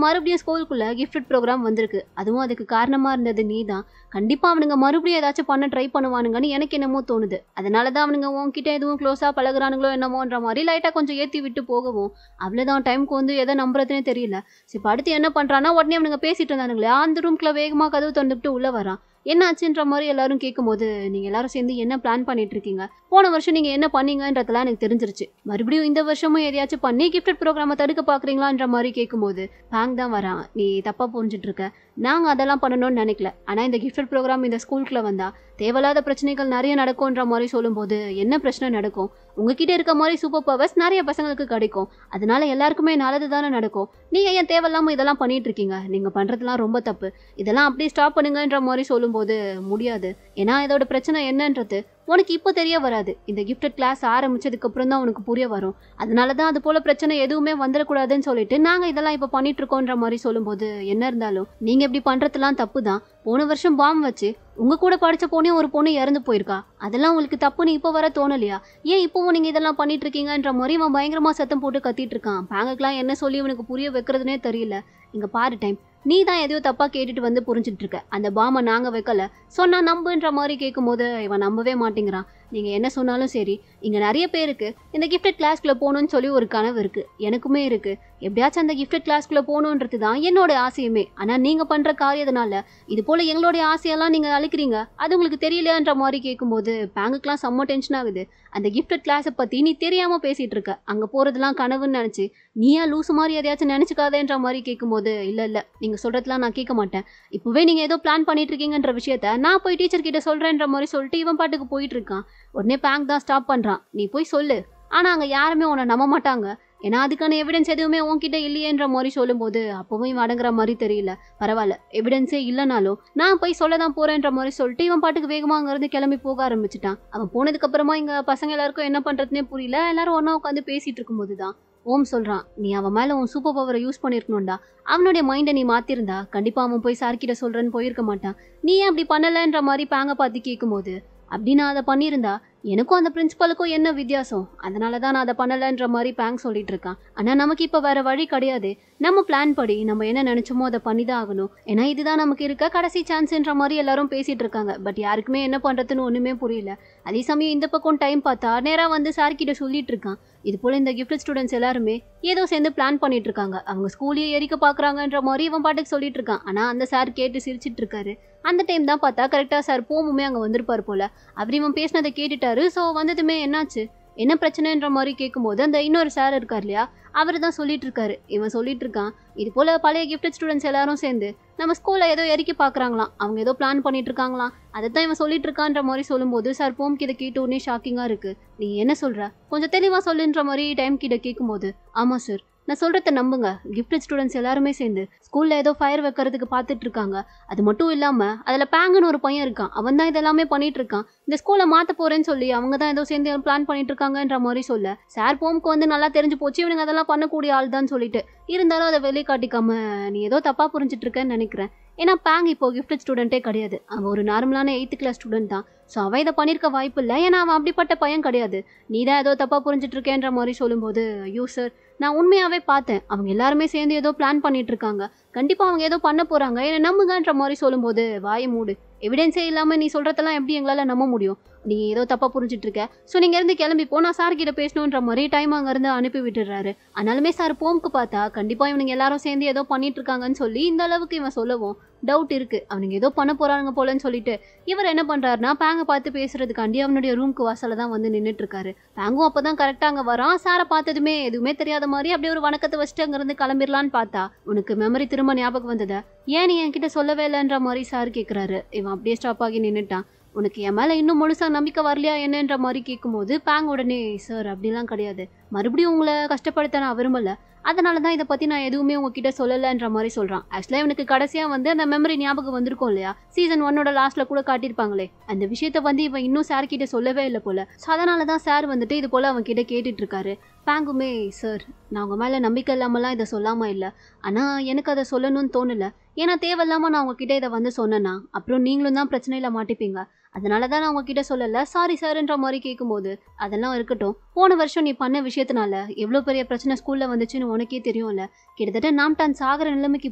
மறுபடியும் ஸ்கூலுக்குள்ள கிஃப்டட் ப்ரோக்ராம் வந்திருக்கு, அதுவும் அதுக்கு காரணமா இருந்தது நீ தான். கண்டிப்பா அவனுங்க மறுபடியும் ஏதாச்சும் பண்ண ட்ரை பண்ணுவானுங்கன்னு எனக்கு என்னமோ தோணுது. அதனாலதான் அவனுங்க உன்கிட்ட எதுவும் க்ளோஸா பழகுறானுங்களோ என்னமோன்ற மாதிரி லைட்டா கொஞ்சம் ஏற்றி விட்டு போகவும் அவ்வளோதான் டைமுக்கு எதை நம்புறதுனே தெரியல. இப்போ அடுத்து என்ன பண்றான்னா உடனே அவனுங்க பேசிட்டு இருந்தானுங்களே அந்த ரூம்குள்ள வேகமா கதவு திறந்துட்டு உள்ள வரான். என்ன ஆச்சுன்ற மாதிரி எல்லாரும் கேட்கும்போது நீங்க எல்லாரும் சேர்ந்து என்ன பிளான் பண்ணிட்டு இருக்கீங்க, போன வருஷம் நீங்க என்ன பண்ணீங்கன்றதெல்லாம் எனக்கு தெரிஞ்சிருச்சு, மறுபடியும் இந்த வருஷமும் எதையாச்சும் பண்ணி கிஃப்டட் ப்ரோக்ராமை தடுக்க பாக்குறீங்களான்ற மாதிரி கேட்கும்போது பேங்க் தான் வரான். நீ தப்பா புரிஞ்சுட்டு இருக்க, நாங்க அதெல்லாம் பண்ணணும்னு நினைக்கல, ஆனா இந்த கிஃப்டட் ப்ரோக்ராம் இந்த ஸ்கூலுக்குள்ள வந்தா தேவையில்லாத பிரச்சனைகள் நிறைய நடக்கும்ன்ற மாதிரி சொல்லும்போது என்ன பிரச்சனை நடக்கும், உங்ககிட்ட இருக்க மாதிரி சூப்பர் பவர்ஸ் நிறைய பசங்களுக்கு கிடைக்கும், அதனால எல்லாருக்குமே நல்லது தானே நடக்கும், நீங்க ஏன் தேவையில்லாம இதெல்லாம் பண்ணிட்டு இருக்கீங்க, நீங்க பண்றதுலாம் ரொம்ப தப்பு, இதெல்லாம் அப்படியே ஸ்டாப் பண்ணுங்கன்ற மாதிரி சொல்லும்போது முடியாது, ஏன்னா இதோட பிரச்சனை என்னன்றது உனக்கு இப்போ தெரிய வராது, இந்த கிஃப்டட் கிளாஸ் ஆரம்பிச்சதுக்கு அப்புறம் தான் உனக்கு புரிய வரும், அதனாலதான் அது போல பிரச்சனை எதுவுமே வந்துடக்கூடாதுன்னு சொல்லிட்டு நாங்க இதெல்லாம் இப்ப பண்ணிட்டு இருக்கோன்ற மாதிரி சொல்லும்போது என்ன இருந்தாலும் நீங்க இப்படி பண்றதுலாம் தப்பு தான், போன வருஷம் பாம்பு வச்சு உங்க கூட படிச்ச பொண்ணையும் ஒரு பொண்ணு இறந்து போயிருக்கா, அதெல்லாம் உங்களுக்கு தப்புன்னு இப்போ வர தோணலையா, ஏன் இப்பவும் நீங்க இதெல்லாம் பண்ணிட்டு இருக்கீங்கன்ற மாதிரி அவன் பயங்கரமா சத்தம் போட்டு கத்திட்டு இருக்கான். பேங்குக்கெல்லாம் என்ன சொல்லி இவனுக்கு புரிய வைக்கிறதுனே தெரியல. இங்க பாரு டைம், நீ தான் எதையோ தப்பா கேட்டுட்டு புரிஞ்சுட்டு இருக்க, அந்த பாம்பை நாங்க வைக்கல சொன்னா நம்புன்ற மாதிரி கேட்கும்போது இவன் நம்பவே மாட்டேங்கிறான். நீங்க என்ன சொன்னாலும் சரி, இங்க நிறைய பேருக்கு இந்த கிஃப்டட் கிளாஸ்க்குள்ள போகணும்னு சொல்லி ஒரு கனவு இருக்கு, எனக்குமே இருக்கு, எப்படியாச்சும் அந்த கிஃப்டட் கிளாஸ்க்குள்ள போகணுன்றது தான் என்னோட ஆசையுமே, ஆனா நீங்க பண்ற காரியத்தினால இது போல எங்களுடைய ஆசையெல்லாம் நீங்க அழிக்கிறீங்க, அது உங்களுக்கு தெரியலையான்ற மாதிரி கேட்கும்போது பேங்குக்கெல்லாம் செம்ம டென்ஷன் ஆகுது. அந்த கிஃப்டட் கிளாஸை பத்தி நீ தெரியாம பேசிட்டு இருக்க, அங்க போறதுலாம் கனவுன்னு நினைச்சு நீயா லூசு மாதிரி எதையாச்சும் நினைச்சுக்காதேன்ற மாதிரி கேட்கும்போது இல்ல நீங்க சொல்றதுலாம் நான் கேட்க மாட்டேன், இப்பவே நீங்க ஏதோ பிளான் பண்ணிட்டு இருக்கீங்கன்ற விஷயத்த நான் போய் டீச்சர் கிட்ட சொல்றேன்ற மாதிரி சொல்லிட்டு இவன் பாட்டுக்கு போயிட்டு இருக்கான். உடனே பேங்க் தான் ஸ்டாப் பண்றான், நீ போய் சொல்லு, ஆனா அங்க யாருமே உன்னை நம்ப மாட்டாங்க, ஏன்னா அதுக்கான எவிடன்ஸ் எதுவுமே உன்கிட்ட இல்லையேன்ற மாதிரி சொல்லும்போது அப்பவும் அடங்குற மாதிரி தெரியல. பரவாயில்ல, எவிடன்ஸே இல்லைனாலும் நான் போய் சொல்லதான் போறேன்ற மாதிரி சொல்லிட்டு இவன் பாட்டுக்கு வேகமா அங்க இருந்து கிளம்பி போக ஆரம்பிச்சுட்டான். அவன் போனதுக்கு அப்புறமா இங்க பசங்க எல்லாருக்கும் என்ன பண்றதுனே புரியல. எல்லாரும் ஒன்னா உட்காந்து பேசிட்டு இருக்கும் போதுதான் ஓம் சொல்றான், நீ அவன் மேல உன் சூப்பர் பவரை யூஸ் பண்ணிருக்கணும்டா, அவனுடைய மைண்டை நீ மாத்திருந்தா கண்டிப்பா அவன் போய் சார்கிட்ட சொல்றேன்னு போயிருக்க மாட்டான், நீ ஏன் அப்படி பண்ணலன்ற மாதிரி பேங்க பார்த்து கேட்கும் போது அப்படி நான் அதை பண்ணியிருந்தா எனக்கும் அந்த பிரின்சிபலுக்கும் என்ன வித்தியாசம், அதனால தான் நான் அதை பண்ணலைன்ற மாதிரி பேங்க் சொல்லிட்டு இருக்கான். ஆனால் நமக்கு இப்போ வேற வழி கிடையாது. நம்ம பிளான் படி நம்ம என்ன நினைச்சோமோ அதை பண்ணி தான் ஆகணும். ஏன்னா இதுதான் நமக்கு இருக்க கடைசி சான்ஸ்ன்ற மாதிரி எல்லாரும் பேசிட்டு இருக்காங்க. பட் யாருக்குமே என்ன பண்றதுன்னு ஒண்ணுமே புரியல. அதே சமயம் இந்த பக்கம் டைம் பார்த்தா நேரா வந்து சார் கிட்ட சொல்லிட்டு இருக்கான். இது போல இந்த கிஃப்ட் ஸ்டூடெண்ட்ஸ் எல்லாருமே ஏதோ சேர்ந்து பிளான் பண்ணிட்டு இருக்காங்க, அவங்க ஸ்கூலையே எரிக்க பாக்குறாங்கன்ற மாதிரி இவன் பாட்டுக்கு சொல்லிட்டு இருக்கான். ஆனா அந்த சார் கேட்டு சிரிச்சிட்டு இருக்காரு. அந்த டைம் தான் பார்த்தா கரெக்டா சார் போமுமே அங்க வந்திருப்பாரு போல. அவர் இவன் பேசினதை கேட்டுட்டாரு. ஸோ வந்ததுமே என்னாச்சு என்ன பிரச்சனைன்ற மாதிரி கேட்கும்போது அந்த இன்னொரு சார் இருக்கார் இல்லையா, அவர் தான் சொல்லிட்டு இருக்காரு. இவன் சொல்லிட்டு இருக்கான், இது போல பழைய கிஃப்ட் ஸ்டூடெண்ட்ஸ் எல்லாரும் சேர்ந்து நம்ம ஸ்கூல்ல ஏதோ எரிக்க பாக்குறாங்களாம், அவங்க ஏதோ பிளான் பண்ணிட்டு இருக்காங்களாம், அதை தான் இவன் சொல்லிட்டு இருக்கான்ற மாதிரி சொல்லும்போது சார் போம் கிட்ட கேட்ட உடனே ஷாக்கிங்கா இருக்கு. நீ என்ன சொல்ற, கொஞ்சம் தெளிவா சொல்லுன்ற மாதிரி டைம் கிட்ட கேட்கும்போது, ஆமா சார் நான் சொல்றத நம்புங்க, கிஃப்ட் ஸ்டூடெண்ட்ஸ் எல்லாருமே சேர்ந்து ஸ்கூல்ல ஏதோ ஃபயர் வைக்கிறதுக்கு பார்த்துட்டு இருக்காங்க. அது மட்டும் இல்லாம அதுல பேங்குன்னு ஒரு பையன் இருக்கான், அவன் தான் இதெல்லாமே பண்ணிட்டு இருக்கான். இந்த ஸ்கூலை மாத்த போறேன்னு சொல்லி அவங்க தான் ஏதோ சேர்ந்து பிளான் பண்ணிட்டு இருக்காங்கன்ற மாதிரி சொல்ல சார் போமுக்கு வந்து நல்லா தெரிஞ்சு போச்சு இவனுங்க அதெல்லாம் பண்ணக்கூடிய ஆள் தான் சொல்லிட்டு. இருந்தாலும் அதை வெளியே காட்டிக்காம நீ ஏதோ தப்பா புரிஞ்சிட்டு இருக்கேன்னு நினைக்கிறேன். ஏன்னா பேங் இப்போ கிஃப்ட் ஸ்டூடெண்ட்டே கிடையாது, அவன் ஒரு நார்மலான 8th கிளாஸ் ஸ்டூடெண்ட் தான். ஸோ அவன் இதை பண்ணியிருக்க வாய்ப்பு இல்லை, ஏன்னா அவன் அப்படிப்பட்ட பையன் கிடையாது. நீ தான் ஏதோ தப்பா புரிஞ்சிட்டு இருக்கேன்ற மாதிரி சொல்லும்போது, ஐயோ சார் நான் உண்மையாவே பார்த்தேன், அவங்க எல்லாருமே சேர்ந்து ஏதோ பிளான் பண்ணிட்டு இருக்காங்க, கண்டிப்பா அவங்க ஏதோ பண்ண போறாங்க, என்ன நம்புங்கன்ற மாதிரி சொல்லும்போது, வாயை மூடு, எவிடன்ஸே இல்லாம நீ சொல்றதெல்லாம் எப்படி எங்களால நம்ப முடியும், நீ ஏதோ தப்பா புரிஞ்சிட்டு இருக்க, ஸோ நீங்க இருந்து கிளம்பி போ, நான் சார் கிட்ட பேசணுன்ற மாதிரி டைம் அங்க இருந்து அனுப்பி விட்டுறாரு. ஆனாலுமே சார் போமுக்கு பார்த்தா கண்டிப்பா இவனுங்க எல்லாரும் சேர்ந்து ஏதோ பண்ணிட்டு இருக்காங்கன்னு சொல்லி இந்த அளவுக்கு இவன் சொல்லவும் டவுட் இருக்கு, அவனுங்க ஏதோ பண்ண போறாங்க போலன்னு சொல்லிட்டு இவர் என்ன பண்றாருன்னா பேங்கை பார்த்து பேசுறதுக்காண்டி அவனுடைய ரூம்க்கு வாசல தான் வந்து நின்றுட்டு இருக்காரு. பேங்கும் அப்பதான் கரெக்டா அங்க வரான். சாரை பார்த்ததுமே எதுவுமே தெரியாத மாதிரி அப்படியே ஒரு வணக்கத்தை வச்சுட்டு அங்க இருந்து கிளம்பிடலான்னு பார்த்தா உனக்கு மெமரி திரும்ப ஞாபகம் வந்ததா, ஏன் நீ என்கிட்ட சொல்லவே இல்லைன்ற மாதிரி சார் கேட்கிறாரு. இவன் அப்படியே ஸ்டாப் ஆகி நின்றுட்டான். உனக்கு என் மேல இன்னும் முழுசா நம்பிக்கை வரலையா என்னன்ற மாதிரி கேட்கும்போது பேங் உடனே, சார் அப்படிலாம் கிடையாது, மறுபடியும் உங்களை கஷ்டப்படுத்த நான் விரும்பல, அதனால தான் இதை பற்றி நான் எதுவுமே உங்ககிட்ட சொல்லலைன்ற மாதிரி சொல்கிறான். ஆக்சுவலாக இவனுக்கு கடைசியாக வந்து அந்த மெமரி ஞாபகம் வந்திருக்கும் இல்லையா, சீசன் 1 லாஸ்ட்டில் கூட காட்டியிருப்பாங்களே, அந்த விஷயத்த வந்து இவன் இன்னும் சார் கிட்ட சொல்லவே இல்லை போல. ஸோ அதனால தான் சார் வந்துட்டு இது போல் அவன் கிட்ட கேட்டுட்டு இருக்காரு. பேங்குமே, சார் நான் உங்கள் மேலே நம்பிக்கை இல்லாமலாம் இதை சொல்லாமல் இல்லை, ஆனால் எனக்கு அதை சொல்லணும்னு தோணலை, ஏன்னா தேவையில்லாமல் நான் உங்ககிட்ட இதை வந்து சொன்னேன்னா அப்புறம் நீங்களும் தான் பிரச்சனையில் மாட்டிப்பீங்க, அதனால தான் நான் உங்ககிட்ட சொல்லலை, சாரி சார்ன்ற மாதிரி கேட்கும்போது, அதெல்லாம் இருக்கட்டும், போன வருஷம் நீ பண்ண விஷயத்தினால எவ்வளோ பெரிய பிரச்சனை ஸ்கூலில் வந்துச்சுன்னு உனக்கே தெரியும்ல, கிட்டத்தட்ட நாம்டான் சாகிற நிலைமைக்கு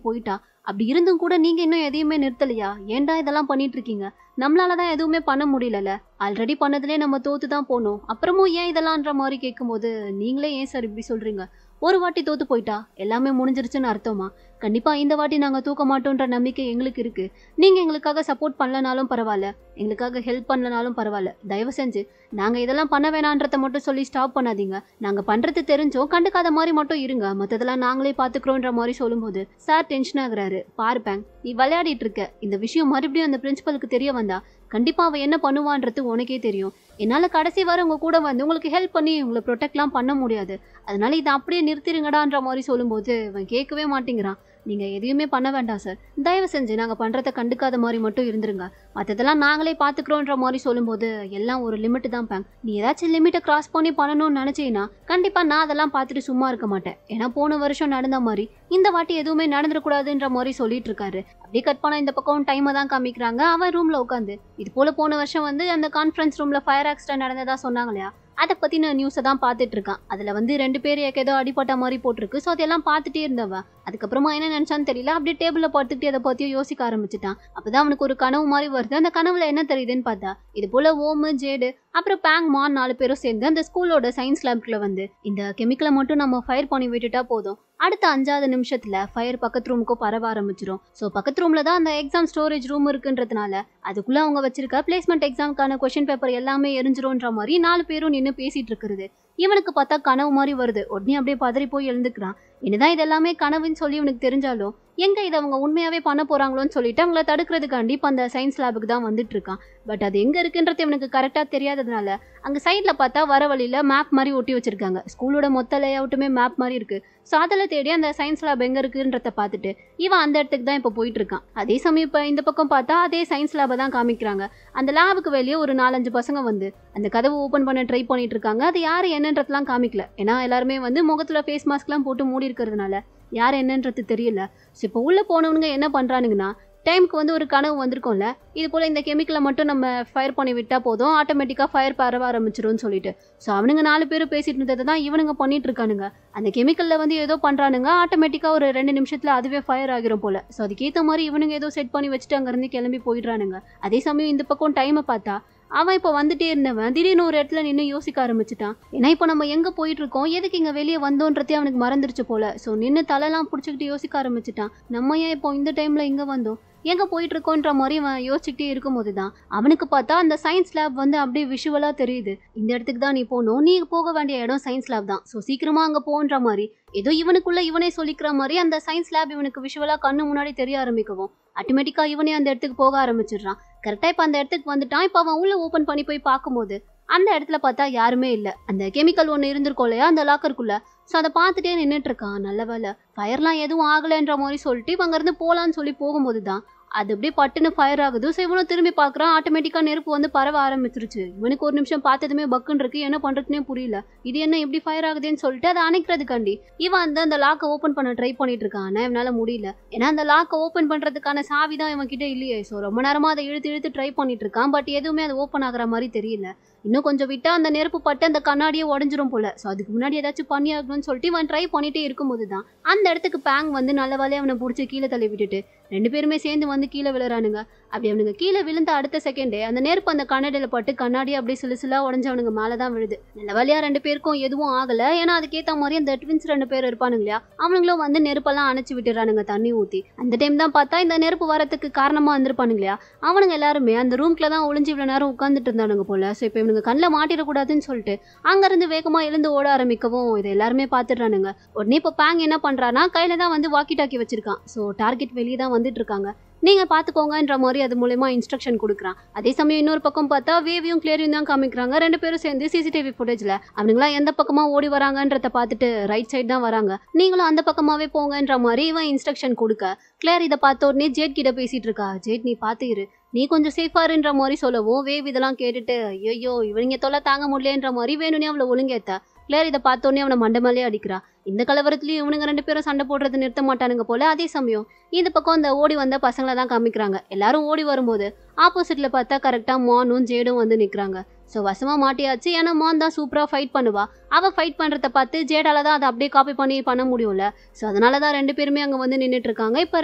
போயிட்டா, அப்படி இருந்தும் கூட நீங்க இன்னும் எதையுமே நிறுத்தலையா, ஏன்டா இதெல்லாம் பண்ணிட்டு இருக்கீங்க, நம்மளால தான் எதுவுமே பண்ண முடியலல, ஆல்ரெடி பண்ணதுலேயே நம்ம தோத்து தான் போனோம், அப்புறமும் ஏன் இதெல்லாம்ன்ற மாதிரி கேட்கும்போது, நீங்களே ஏன் சார் இப்படி சொல்றீங்க, ஒரு வாட்டி தோத்து போயிட்டா எல்லாமே முடிஞ்சிருச்சுன்னு அர்த்தமா, கண்டிப்பா இந்த வாட்டி நாங்க தூக்க மாட்டோன்ற நம்பிக்கை எங்களுக்கு இருக்கு, நீங்க எங்களுக்காக சப்போர்ட் பண்ணலனாலும் பரவாயில்ல, எங்களுக்காக ஹெல்ப் பண்ணலனாலும் பரவாயில்ல, தயவு செஞ்சு நாங்க இதெல்லாம் பண்ண வேணான்றதை மட்டும் சொல்லி ஸ்டாப் பண்ணாதீங்க, நாங்க பண்றது தெரிஞ்சோம் கண்டுக்காத மாதிரி மட்டும் இருங்க, மத்ததெல்லாம் நாங்களே பாத்துக்கிறோன்ற மாதிரி சொல்லும்போது சார் டென்ஷன் ஆகுறாரு. பாரு பேங்க், நீ விளையாடிட்டு இருக்க, இந்த விஷயம் மறுபடியும் அந்த பிரின்சிபலுக்கு தெரிய வந்தா கண்டிப்பா அவ என்ன பண்ணுவான்றது உனக்கே தெரியும், என்னால கடைசி வரை உங்க கூட வந்து உங்களுக்கு ஹெல்ப் பண்ணி உங்களை ப்ரொடெக்ட்லாம் பண்ண முடியாது, அதனால இதை அப்படியே நிறுத்திடுங்கடான்ற மாதிரி சொல்லும்போது இவன் கேட்கவே மாட்டேங்கிறான். நீங்க எதையுமே பண்ண வேண்டாம் சார், தயவு செஞ்சு நாங்க பண்றதை கண்டுக்காத மாதிரி மட்டும் இருந்துருங்க, மற்றதெல்லாம் நாங்களே பாத்துக்கிறோன்ற மாதிரி சொல்லும்போது, எல்லாம் ஒரு லிமிட் தான் பேங்க், நீ ஏதாச்சும் லிமிட்டை கிராஸ் பண்ணி பண்ணணும்னு நினைச்சீங்கன்னா கண்டிப்பா நான் அதெல்லாம் பார்த்துட்டு சும்மா இருக்க மாட்டேன், ஏன்னா போன வருஷம் நடந்த மாதிரி இந்த வாட்டி எதுவுமே நடந்துடக்கூடாதுன்ற மாதிரி சொல்லிட்டு இருக்காரு. அப்படியே கட் பண்ண இந்த பக்கம் டைமை தான் காமிக்கிறாங்க. அவன் ரூம்ல உட்காந்து இது போல போன வருஷம் வந்து அந்த கான்ஃபரன்ஸ் ரூம்ல ஃபயர் ஆக்சிடென்ட் நடந்ததா சொன்னாங்க இல்லையா, அதை பத்தின நியூஸை தான் பார்த்துட்டு இருக்கான். அதுல வந்து 2 பேர் ஏதோ அடிப்பட்ட மாதிரி போட்டிருக்கு. ஸோ அதெல்லாம் பார்த்துட்டே இருந்தவன் அதுக்கப்புறமா என்ன நினைச்சான்னு தெரியல, அப்படியே டேபிள்ல பார்த்துக்கிட்டு அதை பத்தியும் யோசிக்க ஆரம்பிச்சுட்டான். அப்பதான் அவனுக்கு ஒரு கனவு மாதிரி வருது. அந்த கனவுல என்ன தெரியுதுன்னு பார்த்தா இது போல ஓமு, ஜேடு, அப்புறம் பேங், மான் 4 பேரும் சேர்ந்து அந்த ஸ்கூலோட சயின்ஸ் லேப்ல வந்து இந்த கெமிக்கலை மட்டும் நம்ம ஃபயர் பண்ணி விட்டுட்டா போதும், அடுத்த 5வது நிமிஷத்துல ஃபயர் பக்கத்து ரூமுக்கும் பரவ ஆரம்பிச்சிடும். ஸோ பக்கத்து ரூம்ல தான் அந்த எக்ஸாம் ஸ்டோரேஜ் ரூம் இருக்குன்றதுனால அதுக்குள்ள அவங்க வச்சிருக்க பிளேஸ்மெண்ட் எக்ஸாம்க்கான கொஸ்டின் பேப்பர் எல்லாமே எரிஞ்சிரும்ன்ற மாதிரி 4 பேரும் நின்று பேசிட்டு இருக்கிறது. இவனுக்கு பார்த்தா கனவு மாதிரி வருது. உடனே அப்படியே பதறி போய் எழுந்துக்கிறான். என்னதான் இது எல்லாமே கனவுன்னு சொல்லி இவனுக்கு தெரிஞ்சாலும் எங்க இதை அவங்க உண்மையாவே பண்ண போறாங்களோன்னு சொல்லிட்டு அவங்கள தடுக்கிறதுக்காண்டி இப்போ அந்த சயின்ஸ் லேபுக்கு தான் வந்துட்டு இருக்கான். பட் அது எங்க இருக்குன்றது இவனுக்கு கரெக்டா தெரியாததுனால அங்க சைட்ல பார்த்தா வர வழியில மேப் மாதிரி ஒட்டி வச்சிருக்காங்க. ஸ்கூலோட மொத்த லேஅவுட்டுமே மேப் மாதிரி இருக்கு. ஸோ அதில் தேடி அந்த சயின்ஸ் லேப் எங்க இருக்குன்றத பார்த்துட்டு இவன் அந்த இடத்துக்கு தான் இப்போ போயிட்டு இருக்கான். அதே சமயம் இப்போ இந்த பக்கம் பார்த்தா அதே சயின்ஸ் லேபை தான் காமிக்கிறாங்க. அந்த லேபுக்கு வெளியே ஒரு 4-5 பசங்க வந்து அந்த கதவை ஓப்பன் பண்ண ட்ரை பண்ணிட்டு இருக்காங்க. அது யாரு என்னன்றதுலாம் காமிக்கல, ஏன்னா எல்லாருமே வந்து முகத்துல ஃபேஸ் மாஸ்க்லாம் போட்டு மூடி இருக்கிறதுனால யார் என்னன்றது தெரியல. ஸோ இப்போ உள்ள போனவனுங்க என்ன பண்றானுங்கன்னா டைமுக்கு வந்து ஒரு கனவு வந்திருக்கும்ல, இது போல இந்த கெமிக்கலை மட்டும் நம்ம ஃபயர் பண்ணி விட்டா போதும், ஆட்டோமேட்டிக்காக ஃபயர் பரவ ஆரம்பிச்சிரும்னு சொல்லிட்டு. ஸோ அவனுங்க 4 பேரும் பேசிட்டு இருந்ததை தான் இவனுங்க பண்ணிட்டு இருக்கானுங்க. அந்த கெமிக்கலில் வந்து ஏதோ பண்ணுறானுங்க, ஆட்டோமேட்டிக்காக ஒரு 2 நிமிஷத்தில் அதுவே ஃபயர் ஆகிரும் போல. ஸோ அதுக்கேற்ற மாதிரி இவனுங்க ஏதோ செட் பண்ணி வச்சுட்டு அங்கேருந்து கிளம்பி போயிடுறானுங்க. அதே சமயம் இந்த பக்கம் டைமை பார்த்தா அவன் இப்போ வந்துட்டே இருந்தவன் திடீர்னு ஒரு இடத்துல நின்று யோசிக்க ஆரம்பிச்சுட்டான். ஏன்னா இப்போ நம்ம எங்கே போயிட்டு இருக்கோம், எதுக்கு இங்கே வெளியே வந்தோன்றதே அவனுக்கு மறந்துருச்சு போல. ஸோ நின்று தலைலாம் பிடிச்சிக்கிட்டு யோசிக்க ஆரம்பிச்சுட்டான். நம்ம ஏன் இப்போ இந்த டைமில் இங்கே வந்தோம், எங்கே போயிட்டு இருக்கோன்ற மாதிரி அவன் யோசிச்சுக்கிட்டே இருக்கும்போது தான் அவனுக்கு பார்த்தா அந்த சயின்ஸ் லேப் வந்து அப்படியே விஷுவலாக தெரியுது. இந்த இடத்துக்கு தான் நீ போகணும், நீ போக வேண்டிய இடம் சயின்ஸ் லேப் தான், ஸோ சீக்கிரமாக அங்கே போன்ற மாதிரி ஏதோ இவனுக்குள்ள இவனே சொல்லிக்கிற மாதிரி அந்த சயின்ஸ் லேப் இவனுக்கு விஷுவலாக கண்ணு முன்னாடி தெரிய ஆரம்பிக்கவும் ஆட்டோமேட்டிக்காக இவனே அந்த இடத்துக்கு போக ஆரம்பிச்சிடுறான். கரெக்டாக இப்போ அந்த இடத்துக்கு வந்துட்டான். இப்போ அவன் உள்ள ஓப்பன் பண்ணி போய் பார்க்கும்போது அந்த இடத்துல பார்த்தா யாருமே இல்லை. அந்த கெமிக்கல் ஒன்று இருந்திருக்கோம் இல்லையா அந்த லாக்கருக்குள்ள, ஸோ அதை பார்த்துட்டே நின்றுட்டு இருக்கான். நல்ல வேலை ஃபயர்லாம் எதுவும் ஆகலைன்ற மாதிரி சொல்லிட்டு இவங்க இருந்து போகலான்னு சொல்லி போகும்போது தான் அது அப்படியே பட்டுன்னு ஃபயர் ஆகுது. ஸோ இவனும் திரும்பி பார்க்குறான், ஆட்டோமேட்டிக்காக நெருப்பு வந்து பரவ ஆரம்பிச்சிருச்சு. இவனுக்கு ஒரு நிமிஷம் பார்த்ததுமே பக்குன்னு இருக்கு, என்ன பண்ணுறதுனே புரியல, இது என்ன எப்படி ஃபயர் ஆகுதுன்னு சொல்லிட்டு அதை அணைக்கிறதுக்காண்டி இவன் வந்து அந்த லாக்கை ஓப்பன் பண்ண ட்ரை பண்ணிட்டு இருக்கான். ஆனால் இவனால முடியல, ஏன்னா அந்த லாக்கை ஓப்பன் பண்ணுறதுக்கான சாவி தான் இவன் கிட்ட இல்லையே. ஸோ ரொம்ப நேரமாக அதை இழுத்து ட்ரை பண்ணிட்டு இருக்கான். பட் எதுவுமே அது ஓப்பன் ஆகிற மாதிரி தெரியல. இன்னும் கொஞ்சம் விட்டா அந்த நெருப்பு பட்டு அந்த கண்ணாடியே உடஞ்சிரும் போல. ஸோ அதுக்கு முன்னாடி ஏதாச்சும் பண்ணி ஆகணும்னு சொல்லிட்டு இவன் ட்ரை பண்ணிட்டே இருக்கும்போது தான் அந்த இடத்துக்கு பேங் வந்து நல்ல வேலையை அவனை பிடிச்சி கீழே தள்ளி விட்டுட்டு 2 பேருமே சேர்ந்து வந்து கீழே விழுறானுங்க. அப்படி அவனுங்க கீழே விழுந்த அடுத்த செகண்டே அந்த நெருப்பு அந்த கண்ணாடியில் பட்டு கண்ணாடியே அப்படியே சிலுசிலா உடஞ்சு அவனுங்க மேலே தான் விழுது. நல்ல வேலையா 2 பேருக்கும் எதுவும் ஆகலை. ஏன்னா அதுக்கேற்ற மாதிரி அந்த ட்வின்ஸ் 2 பேர் இருப்பானுங்க இல்லையா, அவங்களும் வந்து நெருப்பெல்லாம் அணைச்சி விட்டுறானுங்க தண்ணி ஊற்றி. அந்த டைம் தான் பார்த்தா இந்த நெருப்பு வரத்துக்கு காரணமாக இருந்திருப்பானுங்க இல்லையா, அவனுங்க எல்லாருமே அந்த ரூம்ல தான் ஒளிஞ்சு இவ்வளோ நேரம் உட்காந்துட்டு இருந்தானுங்க போல. ஸோ இப்போ இவனுங்க கண்ணில் மாட்டிடக்கூடாதுன்னு சொல்லிட்டு அங்கேருந்து வேகமாக எழுந்து ஓட ஆரம்பிக்கவும் இதை எல்லாருமே பார்த்துடுறானுங்க. உடனே இப்போ பேங் என்ன பண்ணுறான்னா கையில் தான் வந்து வாக்கி டாக்கி வச்சிருக்கான். ஸோ டார்கெட் வெளியே தான் வந்துட்டு இருக்காங்க, நீங்கள் பார்த்துக்கோங்கன்ற மாதிரி அது மூலமா இன்ஸ்ட்ரக்ஷன் கொடுக்குறான். அதே சமயம் இன்னொரு பக்கம் பார்த்தா வேவியும் கிளியரையும் தான் காமிக்கிறாங்க. 2 பேரும் சேர்ந்து சிசிடிவி ஃபுட்டேஜில் அவனுங்களாம் எந்த பக்கமாக ஓடி வராங்கன்றத பார்த்துட்டு ரைட் சைடு தான் வராங்க, நீங்களும் அந்த பக்கமாகவே போங்கன்ற மாதிரி இவன் இன்ஸ்ட்ரக்ஷன் கொடுக்க கிளியர் இதை பார்த்த உடனே ஜேட் கிட்ட பேசிட்டு இருக்கா. ஜேட் நீ பார்த்துரு, நீ கொஞ்சம் சேஃபாருன்ற மாதிரி சொல்லவும் வேவ் இதெல்லாம் கேட்டுட்டு ஐயோ இவங்க தொல்லை தாங்க முடியலன்ற மாதிரி வேணும்னே அவளை ஒழுங்கேத்த. கிளியர் இதை பார்த்தோன்னே அவனை மண்டமேலே அடிக்கிறா. இந்த கலவரத்துலையும் இவனுங்க 2 பேரும் சண்டை போடுறது நிறுத்த மாட்டானுங்க போல. அதே சமயம் இந்த பக்கம் அந்த ஓடி வந்த பசங்களை தான் காமிக்கிறாங்க. எல்லாரும் ஓடி வரும்போது ஆப்போசிட்ல பார்த்தா கரெக்டாக மானும் ஜேடும் வந்து நிற்கிறாங்க. ஸோ வசமாக மாட்டியாச்சு, ஏன்னா மான் தான் சூப்பராக ஃபைட் பண்ணுவா. அவள் ஃபைட் பண்ணுறத பார்த்து ஜேடால தான் அதை அப்படியே காப்பி பண்ண முடியும்ல. ஸோ அதனால தான் 2 பேருமே அங்கே வந்து நின்றுட்டு இருக்காங்க. இப்போ